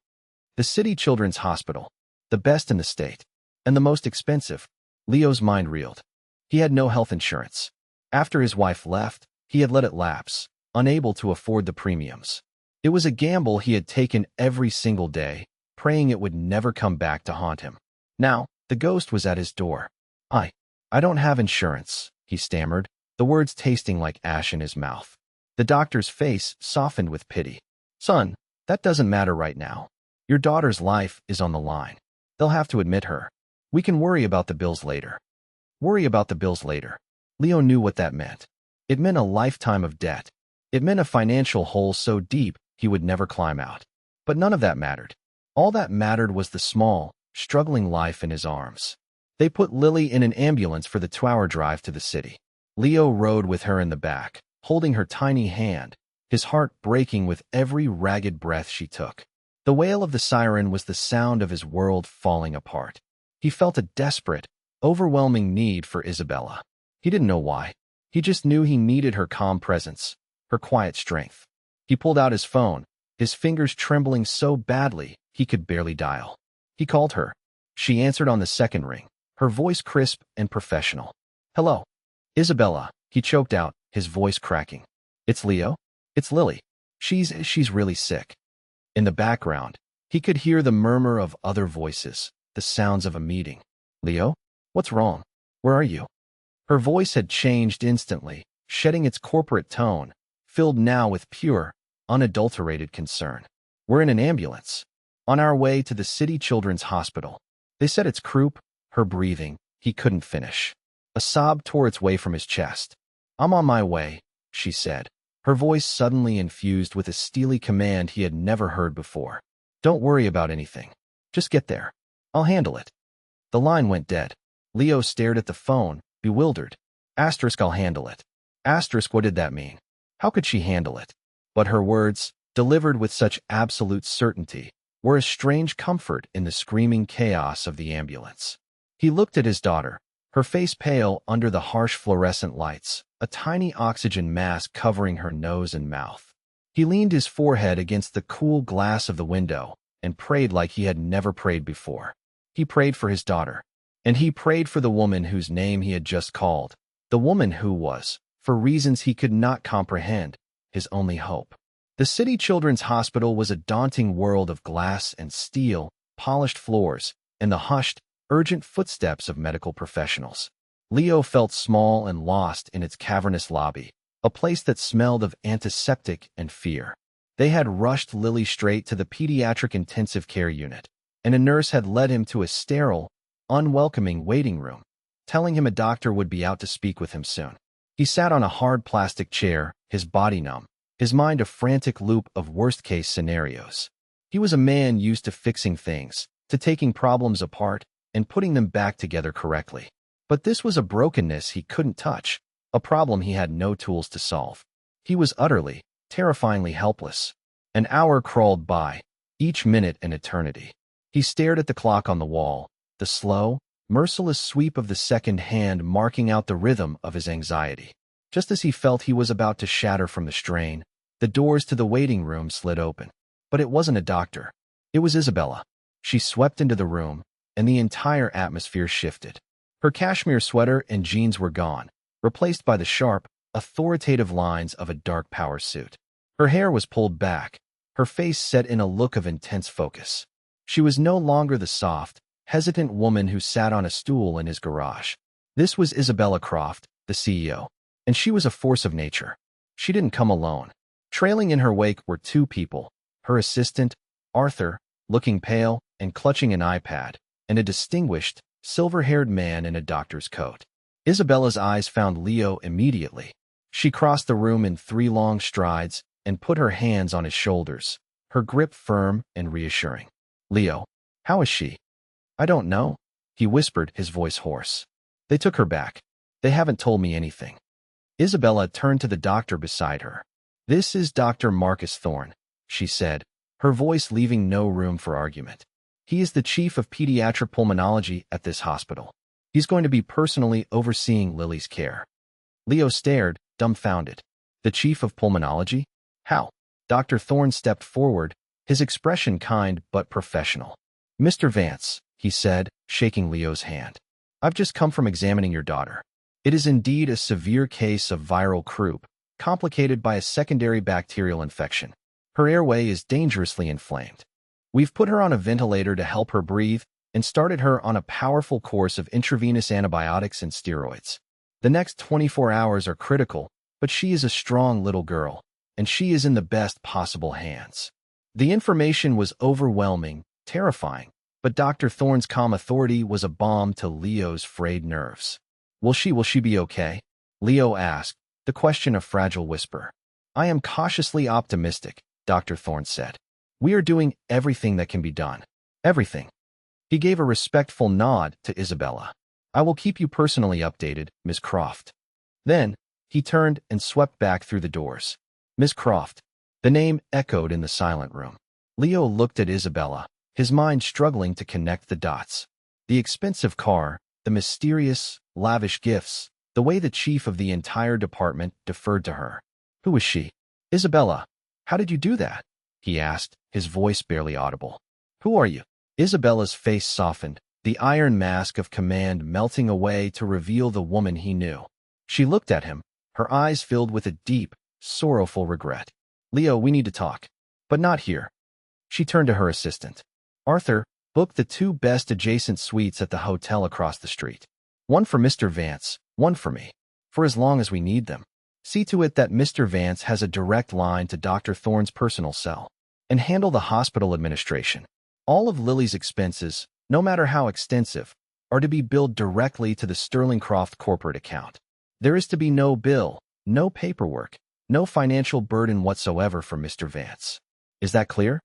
The City Children's Hospital. The best in the state. And the most expensive. Leo's mind reeled. He had no health insurance. After his wife left, he had let it lapse, unable to afford the premiums. It was a gamble he had taken every single day, praying it would never come back to haunt him. Now, the ghost was at his door. I don't have insurance," he stammered, the words tasting like ash in his mouth. The doctor's face softened with pity. "Son, that doesn't matter right now. Your daughter's life is on the line. They'll have to admit her. We can worry about the bills later." Worry about the bills later. Leo knew what that meant. It meant a lifetime of debt. It meant a financial hole so deep he would never climb out. But none of that mattered. All that mattered was the small, struggling life in his arms. They put Lily in an ambulance for the 2-hour drive to the city. Leo rode with her in the back, holding her tiny hand, his heart breaking with every ragged breath she took. The wail of the siren was the sound of his world falling apart. He felt a desperate, overwhelming need for Isabella. He didn't know why. He just knew he needed her calm presence, her quiet strength. He pulled out his phone, his fingers trembling so badly he could barely dial. He called her. She answered on the second ring, her voice crisp and professional. "Hello. Isabella," he choked out, his voice cracking. "It's Leo? It's Lily. She's really sick." In the background, he could hear the murmur of other voices, the sounds of a meeting. "Leo? What's wrong? Where are you?" Her voice had changed instantly, shedding its corporate tone, filled now with pure, unadulterated concern. "We're in an ambulance. On our way to the City Children's Hospital. They said it's croup." Her breathing, he couldn't finish. A sob tore its way from his chest. "I'm on my way," she said, her voice suddenly infused with a steely command he had never heard before. "Don't worry about anything. Just get there. I'll handle it." The line went dead. Leo stared at the phone, bewildered. I'll handle it. What did that mean? How could she handle it? But her words, delivered with such absolute certainty, were a strange comfort in the screaming chaos of the ambulance. He looked at his daughter, her face pale under the harsh fluorescent lights, a tiny oxygen mask covering her nose and mouth. He leaned his forehead against the cool glass of the window and prayed like he had never prayed before. He prayed for his daughter, and he prayed for the woman whose name he had just called, the woman who was, for reasons he could not comprehend, his only hope. The City Children's Hospital was a daunting world of glass and steel, polished floors, and the hushed, urgent footsteps of medical professionals. Leo felt small and lost in its cavernous lobby, a place that smelled of antiseptic and fear. They had rushed Lily straight to the pediatric intensive care unit, and a nurse had led him to a sterile, unwelcoming waiting room, telling him a doctor would be out to speak with him soon. He sat on a hard plastic chair, his body numb, his mind a frantic loop of worst-case scenarios. He was a man used to fixing things, to taking problems apart, and putting them back together correctly. But this was a brokenness he couldn't touch, a problem he had no tools to solve. He was utterly, terrifyingly helpless. An hour crawled by, each minute an eternity. He stared at the clock on the wall, the slow, merciless sweep of the second hand marking out the rhythm of his anxiety. Just as he felt he was about to shatter from the strain, the doors to the waiting room slid open. But it wasn't a doctor. It was Isabella. She swept into the room, and the entire atmosphere shifted. Her cashmere sweater and jeans were gone, replaced by the sharp, authoritative lines of a dark power suit. Her hair was pulled back, her face set in a look of intense focus. She was no longer the soft, hesitant woman who sat on a stool in his garage. This was Isabella Croft, the CEO, and she was a force of nature. She didn't come alone. Trailing in her wake were two people, her assistant, Arthur, looking pale, and clutching an iPad, and a distinguished, silver-haired man in a doctor's coat. Isabella's eyes found Leo immediately. She crossed the room in 3 long strides and put her hands on his shoulders, her grip firm and reassuring. "Leo, how is she?" "I don't know," he whispered, his voice hoarse. "They took her back. They haven't told me anything." Isabella turned to the doctor beside her. "This is Dr. Marcus Thorne," she said, her voice leaving no room for argument. "He is the chief of pediatric pulmonology at this hospital. He's going to be personally overseeing Lily's care." Leo stared, dumbfounded. "The chief of pulmonology? How?" Dr. Thorne stepped forward, his expression kind but professional. "Mr. Vance," he said, shaking Leo's hand. "I've just come from examining your daughter. It is indeed a severe case of viral croup, complicated by a secondary bacterial infection. Her airway is dangerously inflamed. We've put her on a ventilator to help her breathe and started her on a powerful course of intravenous antibiotics and steroids. The next 24 hours are critical, but she is a strong little girl, and she is in the best possible hands." The information was overwhelming, terrifying, but Dr. Thorne's calm authority was a balm to Leo's frayed nerves. Will she be okay?" Leo asked, the question a fragile whisper. "I am cautiously optimistic," Dr. Thorne said. "We are doing everything that can be done. Everything." He gave a respectful nod to Isabella. "I will keep you personally updated, Miss Croft." Then, he turned and swept back through the doors. "Miss Croft." The name echoed in the silent room. Leo looked at Isabella, his mind struggling to connect the dots. The expensive car, the mysterious, lavish gifts, the way the chief of the entire department deferred to her. Who was she? "Isabella, how did you do that?" he asked, his voice barely audible. "Who are you?" Isabella's face softened, the iron mask of command melting away to reveal the woman he knew. She looked at him, her eyes filled with a deep, sorrowful regret. "Leo, we need to talk. But not here." She turned to her assistant. "Arthur, book the 2 best adjacent suites at the hotel across the street. One for Mr. Vance, one for me. For as long as we need them. See to it that Mr. Vance has a direct line to Dr. Thorne's personal cell. And handle the hospital administration. All of Lily's expenses, no matter how extensive, are to be billed directly to the Sterling Croft corporate account. There is to be no bill, no paperwork, no financial burden whatsoever for Mr. Vance. Is that clear?"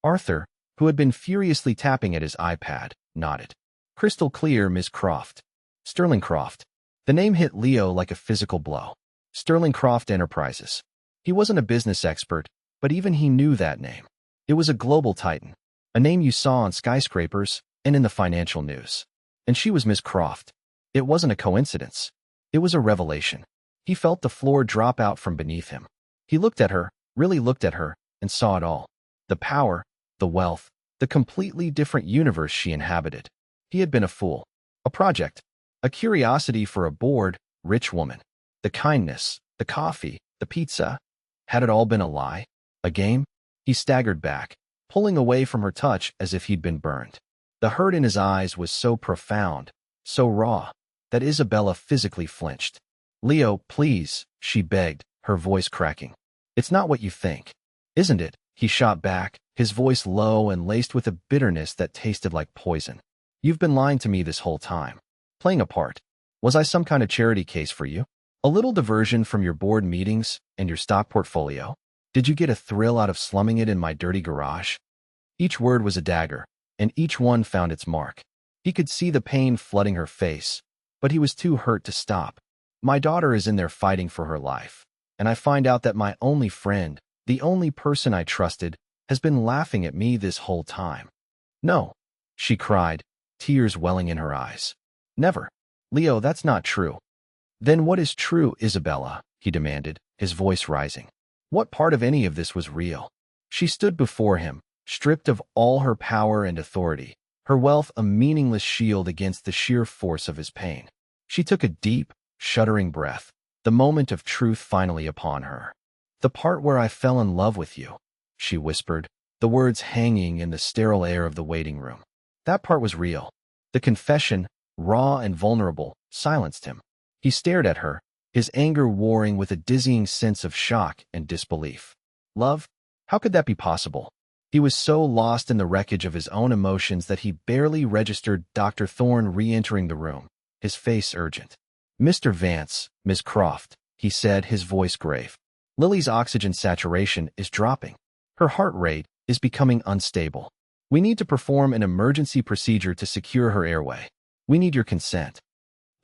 Arthur, who had been furiously tapping at his iPad, nodded. "Crystal clear, Miss Croft." Sterling Croft. The name hit Leo like a physical blow. Sterling Croft Enterprises. He wasn't a business expert, but even he knew that name. It was a global titan, a name you saw on skyscrapers and in the financial news. And she was Miss Croft. It wasn't a coincidence. It was a revelation. He felt the floor drop out from beneath him. He looked at her, really looked at her, and saw it all. The power, the wealth, the completely different universe she inhabited. He had been a fool, a project, a curiosity for a bored, rich woman. The kindness, the coffee, the pizza. Had it all been a lie? A game? He staggered back, pulling away from her touch as if he'd been burned. The hurt in his eyes was so profound, so raw, that Isabella physically flinched. "Leo, please," she begged, her voice cracking. "It's not what you think." "Isn't it?" he shot back, his voice low and laced with a bitterness that tasted like poison. "You've been lying to me this whole time. Playing a part. Was I some kind of charity case for you? A little diversion from your board meetings and your stock portfolio? Did you get a thrill out of slumming it in my dirty garage?" Each word was a dagger, and each one found its mark. He could see the pain flooding her face, but he was too hurt to stop. "My daughter is in there fighting for her life, and I find out that my only friend, the only person I trusted, has been laughing at me this whole time." "No," she cried, tears welling in her eyes. "Never. Leo, that's not true." "Then what is true, Isabella?" he demanded, his voice rising. "What part of any of this was real?" She stood before him, stripped of all her power and authority, her wealth a meaningless shield against the sheer force of his pain. She took a deep, shuddering breath, the moment of truth finally upon her. "The part where I fell in love with you," she whispered, the words hanging in the sterile air of the waiting room. "That part was real." The confession, raw and vulnerable, silenced him. He stared at her, his anger warring with a dizzying sense of shock and disbelief. "Love? How could that be possible?" He was so lost in the wreckage of his own emotions that he barely registered Dr. Thorne re-entering the room, his face urgent. "Mr. Vance, Miss Croft," he said, his voice grave. "Lily's oxygen saturation is dropping. Her heart rate is becoming unstable. We need to perform an emergency procedure to secure her airway. We need your consent."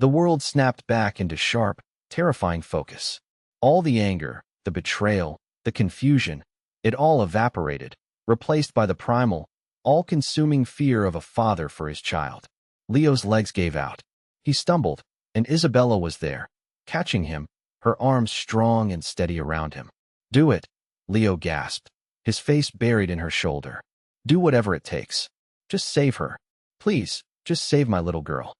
The world snapped back into sharp, terrifying focus. All the anger, the betrayal, the confusion, it all evaporated, replaced by the primal, all-consuming fear of a father for his child. Leo's legs gave out. He stumbled, and Isabella was there, catching him, her arms strong and steady around him. "Do it," Leo gasped, his face buried in her shoulder. "Do whatever it takes. Just save her. Please, just save my little girl."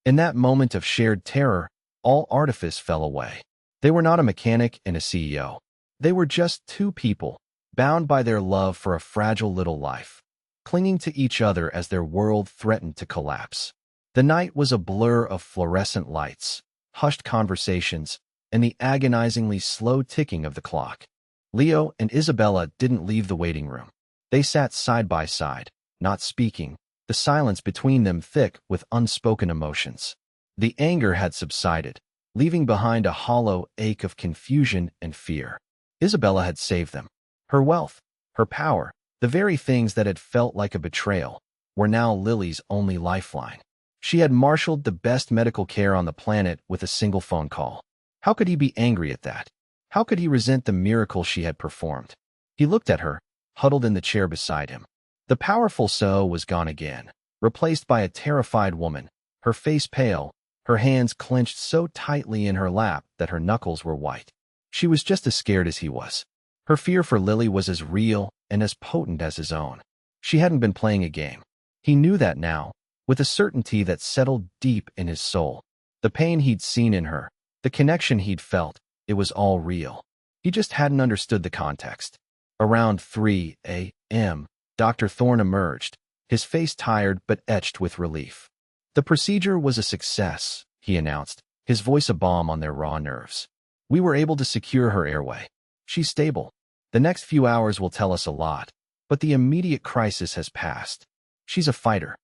In that moment of shared terror, all artifice fell away. They were not a mechanic and a CEO. They were just two people, bound by their love for a fragile little life, clinging to each other as their world threatened to collapse. The night was a blur of fluorescent lights, hushed conversations, and the agonizingly slow ticking of the clock. Leo and Isabella didn't leave the waiting room. They sat side by side, not speaking, the silence between them thick with unspoken emotions. The anger had subsided, leaving behind a hollow ache of confusion and fear. Isabella had saved them. Her wealth, her power, the very things that had felt like a betrayal, were now Lily's only lifeline. She had marshaled the best medical care on the planet with a single phone call. How could he be angry at that? How could he resent the miracle she had performed? He looked at her, huddled in the chair beside him. The powerful So was gone again, replaced by a terrified woman, her face pale, her hands clenched so tightly in her lap that her knuckles were white. She was just as scared as he was. Her fear for Lily was as real and as potent as his own. She hadn't been playing a game. He knew that now, with a certainty that settled deep in his soul. The pain he'd seen in her, the connection he'd felt, it was all real. He just hadn't understood the context. Around 3 a.m., Dr. Thorne emerged, his face tired but etched with relief. "The procedure was a success," he announced, his voice a balm on their raw nerves. "We were able to secure her airway. She's stable. The next few hours will tell us a lot, but the immediate crisis has passed. She's a fighter."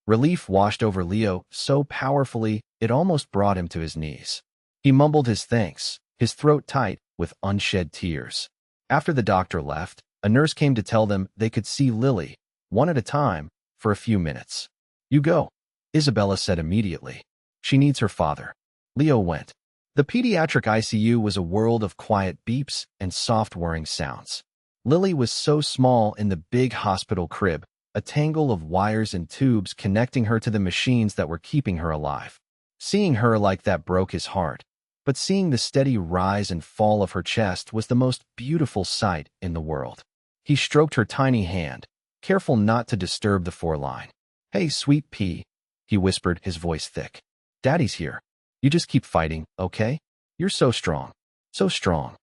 Relief washed over Leo so powerfully it almost brought him to his knees. He mumbled his thanks, his throat tight with unshed tears. After the doctor left, a nurse came to tell them they could see Lily, one at a time, for a few minutes. "You go," Isabella said immediately. "She needs her father." Leo went. The pediatric ICU was a world of quiet beeps and soft whirring sounds. Lily was so small in the big hospital crib, a tangle of wires and tubes connecting her to the machines that were keeping her alive. Seeing her like that broke his heart, but seeing the steady rise and fall of her chest was the most beautiful sight in the world. He stroked her tiny hand, careful not to disturb the foreline. "Hey, sweet pea," he whispered, his voice thick. "Daddy's here. You just keep fighting, okay? You're so strong. So strong."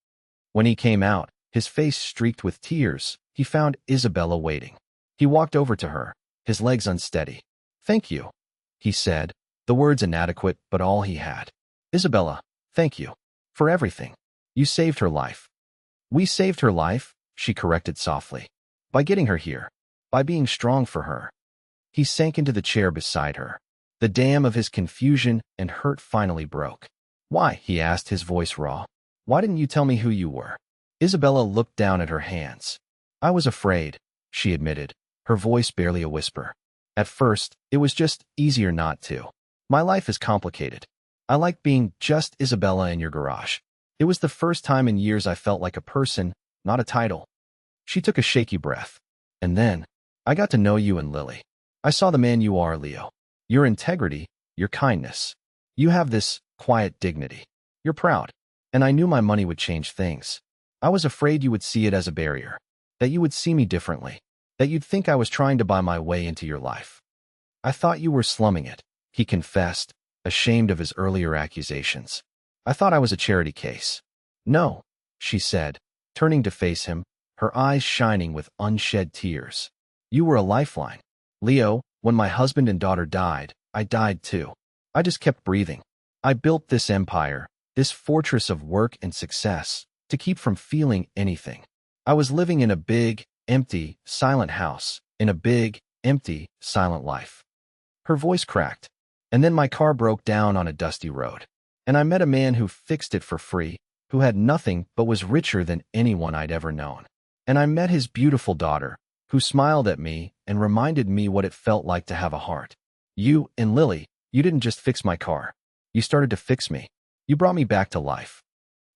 When he came out, his face streaked with tears, he found Isabella waiting. He walked over to her, his legs unsteady. "Thank you," he said, the words inadequate but all he had. "Isabella, thank you. For everything. You saved her life." "We saved her life," she corrected softly. "By getting her here. By being strong for her." He sank into the chair beside her. The dam of his confusion and hurt finally broke. "Why?" he asked, his voice raw. "Why didn't you tell me who you were?" Isabella looked down at her hands. "I was afraid," she admitted, her voice barely a whisper. "At first, it was just easier not to. My life is complicated. I like being just Isabella in your garage. It was the first time in years I felt like a person, not a title." She took a shaky breath. "And then, I got to know you and Lily. I saw the man you are, Leo. Your integrity, your kindness. You have this quiet dignity. You're proud. And I knew my money would change things. I was afraid you would see it as a barrier, that you would see me differently, that you'd think I was trying to buy my way into your life. I thought you were slumming it," he confessed, ashamed of his earlier accusations. "I thought I was a charity case." "No," she said, turning to face him, her eyes shining with unshed tears. "You were a lifeline. Leo, when my husband and daughter died, I died too. I just kept breathing. I built this empire, this fortress of work and success, to keep from feeling anything. I was living in a big, empty, silent house in a big, empty, silent life. Her voice cracked. And then my car broke down on a dusty road. And I met a man who fixed it for free, who had nothing but was richer than anyone I'd ever known. And I met his beautiful daughter, who smiled at me and reminded me what it felt like to have a heart. You and Lily, you didn't just fix my car. You started to fix me. You brought me back to life.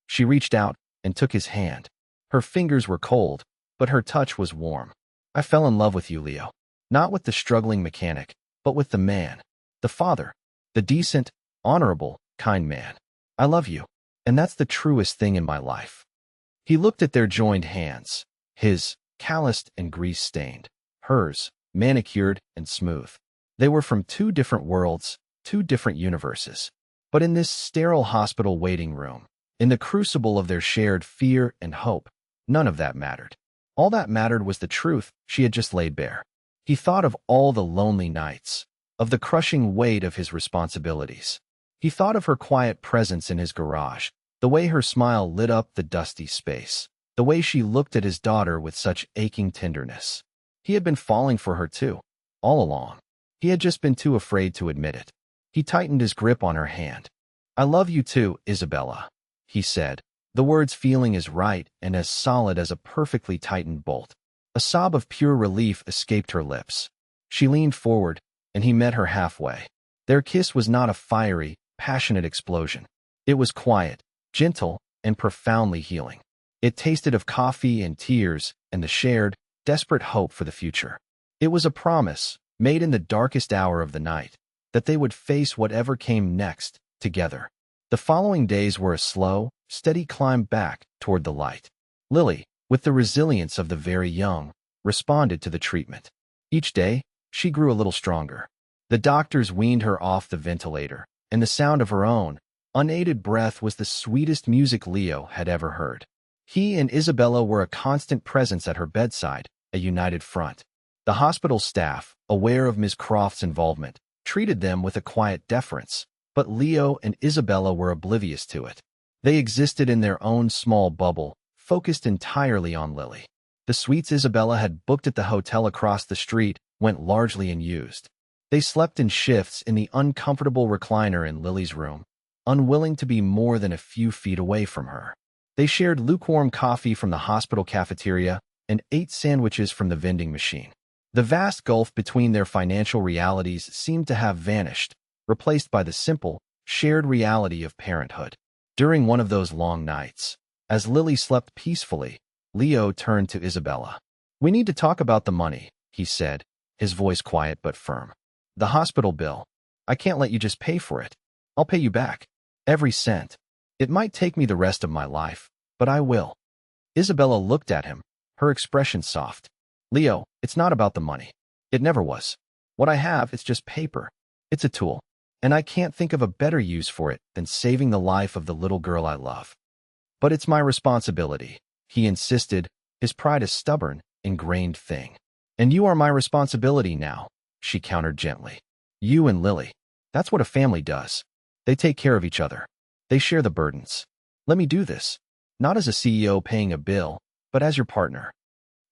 She reached out and took his hand. Her fingers were cold, but her touch was warm. I fell in love with you, Leo. Not with the struggling mechanic, but with the man, the father, the decent, honorable, kind man. I love you, and that's the truest thing in my life. He looked at their joined hands, his calloused and grease-stained, hers manicured and smooth. They were from two different worlds, two different universes. But in this sterile hospital waiting room, in the crucible of their shared fear and hope, none of that mattered. All that mattered was the truth she had just laid bare. He thought of all the lonely nights, of the crushing weight of his responsibilities. He thought of her quiet presence in his garage, the way her smile lit up the dusty space, the way she looked at his daughter with such aching tenderness. He had been falling for her too, all along. He had just been too afraid to admit it. He tightened his grip on her hand. I love you too, Isabella, he said, the words feeling as right and as solid as a perfectly tightened bolt. A sob of pure relief escaped her lips. She leaned forward, and he met her halfway. Their kiss was not a fiery, passionate explosion. It was quiet, gentle, and profoundly healing. It tasted of coffee and tears and the shared, desperate hope for the future. It was a promise, made in the darkest hour of the night, that they would face whatever came next, together. The following days were a slow, steady climb back toward the light. Lily, with the resilience of the very young, responded to the treatment. Each day, she grew a little stronger. The doctors weaned her off the ventilator, and the sound of her own, unaided breath was the sweetest music Leo had ever heard. He and Isabella were a constant presence at her bedside, a united front. The hospital staff, aware of Ms. Croft's involvement, treated them with a quiet deference, but Leo and Isabella were oblivious to it. They existed in their own small bubble, focused entirely on Lily. The suites Isabella had booked at the hotel across the street went largely unused. They slept in shifts in the uncomfortable recliner in Lily's room, unwilling to be more than a few feet away from her. They shared lukewarm coffee from the hospital cafeteria and ate sandwiches from the vending machine. The vast gulf between their financial realities seemed to have vanished, replaced by the simple, shared reality of parenthood. During one of those long nights, as Lily slept peacefully, Leo turned to Isabella. We need to talk about the money, he said, his voice quiet but firm. The hospital bill. I can't let you just pay for it. I'll pay you back. Every cent. It might take me the rest of my life, but I will. Isabella looked at him, her expression soft. Leo, it's not about the money. It never was. What I have is just paper. It's a tool, and I can't think of a better use for it than saving the life of the little girl I love. But it's my responsibility, he insisted, his pride a stubborn, ingrained thing. And you are my responsibility now, she countered gently. You and Lily. That's what a family does. They take care of each other. They share the burdens. Let me do this, not as a CEO paying a bill, but as your partner.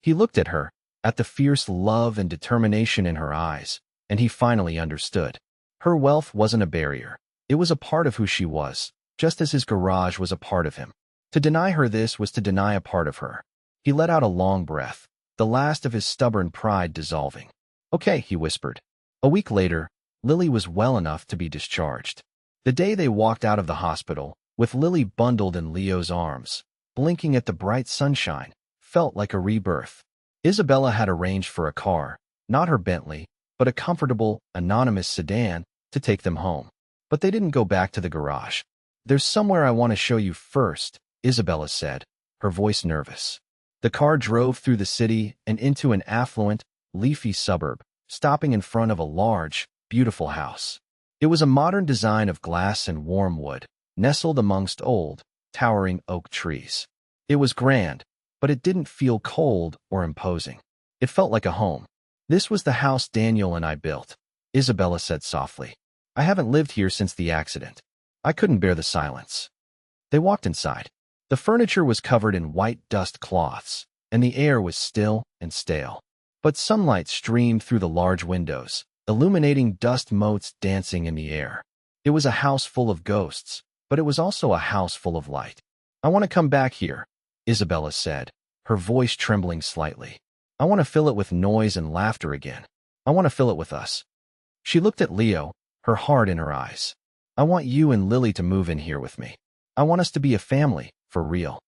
He looked at her, at the fierce love and determination in her eyes, and he finally understood. Her wealth wasn't a barrier. It was a part of who she was, just as his garage was a part of him. To deny her this was to deny a part of her. He let out a long breath, the last of his stubborn pride dissolving. Okay, he whispered. A week later, Lily was well enough to be discharged. The day they walked out of the hospital, with Lily bundled in Leo's arms, blinking at the bright sunshine, felt like a rebirth. Isabella had arranged for a car, not her Bentley, but a comfortable, anonymous sedan, to take them home. But they didn't go back to the garage. There's somewhere I want to show you first, Isabella said, her voice nervous. The car drove through the city and into an affluent, leafy suburb, stopping in front of a large, beautiful house. It was a modern design of glass and warm wood, nestled amongst old, towering oak trees. It was grand, but it didn't feel cold or imposing. It felt like a home. This was the house Daniel and I built, Isabella said softly. I haven't lived here since the accident. I couldn't bear the silence. They walked inside. The furniture was covered in white dust cloths, and the air was still and stale. But sunlight streamed through the large windows, illuminating dust motes dancing in the air. It was a house full of ghosts, but it was also a house full of light. "I want to come back here," Isabella said, her voice trembling slightly. "I want to fill it with noise and laughter again. I want to fill it with us." She looked at Leo, her heart in her eyes. "I want you and Lily to move in here with me. I want us to be a family, for real."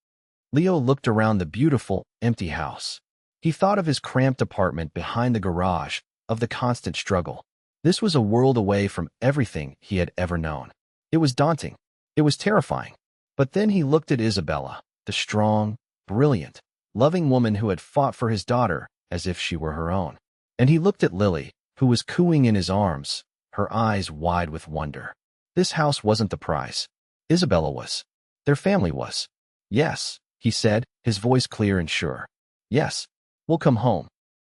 Leo looked around the beautiful, empty house. He thought of his cramped apartment behind the garage, of the constant struggle. This was a world away from everything he had ever known. It was daunting. It was terrifying. But then he looked at Isabella, the strong, brilliant, loving woman who had fought for his daughter as if she were her own. And he looked at Lily, who was cooing in his arms, her eyes wide with wonder. This house wasn't the prize. Isabella was. Their family was. "Yes," he said, his voice clear and sure. "Yes, we'll come home."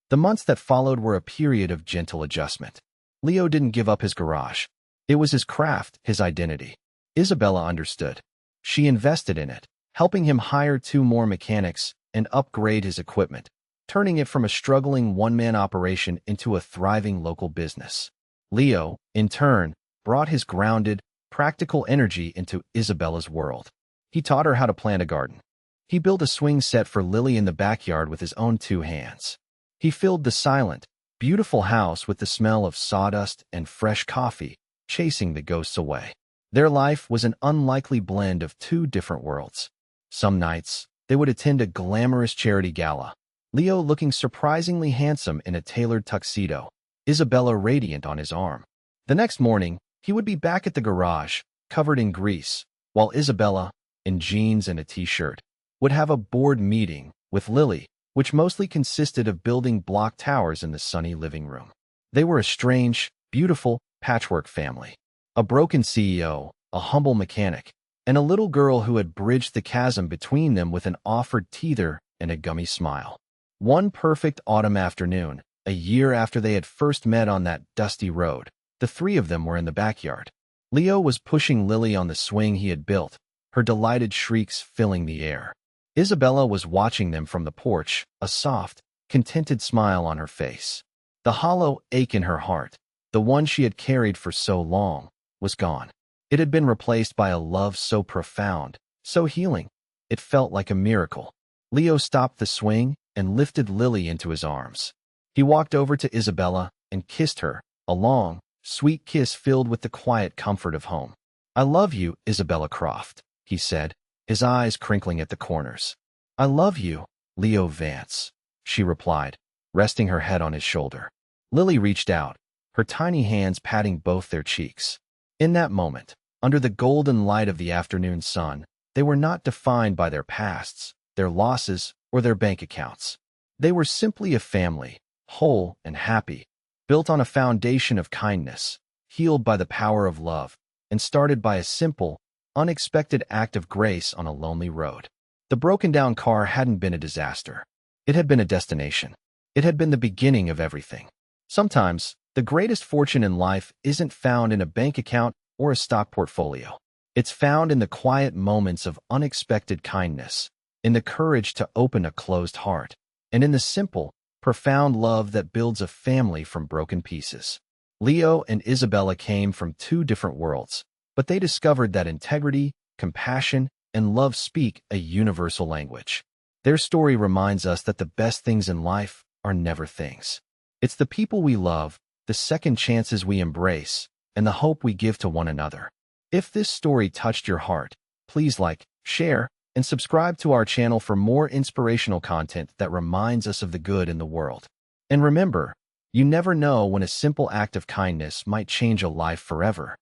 The months that followed were a period of gentle adjustment. Leo didn't give up his garage. It was his craft, his identity. Isabella understood. She invested in it, helping him hire 2 more mechanics and upgrade his equipment, turning it from a struggling one-man operation into a thriving local business. Leo, in turn, brought his grounded, practical energy into Isabella's world. He taught her how to plant a garden. He built a swing set for Lily in the backyard with his own 2 hands. He filled the silent, beautiful house with the smell of sawdust and fresh coffee, chasing the ghosts away. Their life was an unlikely blend of 2 different worlds. Some nights, they would attend a glamorous charity gala, Leo looking surprisingly handsome in a tailored tuxedo, Isabella radiant on his arm. The next morning, he would be back at the garage, covered in grease, while Isabella, in jeans and a t-shirt, would have a board meeting with Lily, which mostly consisted of building block towers in the sunny living room. They were a strange, beautiful, patchwork family. A broken CEO, a humble mechanic, and a little girl who had bridged the chasm between them with an offered teether and a gummy smile. One perfect autumn afternoon, a year after they had first met on that dusty road, the 3 of them were in the backyard. Leo was pushing Lily on the swing he had built, her delighted shrieks filling the air. Isabella was watching them from the porch, a soft, contented smile on her face. The hollow ache in her heart, the one she had carried for so long, was gone. It had been replaced by a love so profound, so healing. It felt like a miracle. Leo stopped the swing and lifted Lily into his arms. He walked over to Isabella and kissed her, a long, sweet kiss filled with the quiet comfort of home. "I love you, Isabella Croft," he said, his eyes crinkling at the corners. "I love you, Leo Vance," she replied, resting her head on his shoulder. Lily reached out, her tiny hands patting both their cheeks. In that moment, under the golden light of the afternoon sun, they were not defined by their pasts, their losses, or their bank accounts. They were simply a family, whole and happy, built on a foundation of kindness, healed by the power of love, and started by a simple, unexpected act of grace on a lonely road. The broken-down car hadn't been a disaster. It had been a destination. It had been the beginning of everything. Sometimes, the greatest fortune in life isn't found in a bank account or a stock portfolio. It's found in the quiet moments of unexpected kindness, in the courage to open a closed heart, and in the simple, profound love that builds a family from broken pieces. Leo and Isabella came from 2 different worlds, but they discovered that integrity, compassion, and love speak a universal language. Their story reminds us that the best things in life are never things. It's the people we love, the second chances we embrace, and the hope we give to one another. If this story touched your heart, please like, share, and subscribe to our channel for more inspirational content that reminds us of the good in the world. And remember, you never know when a simple act of kindness might change a life forever.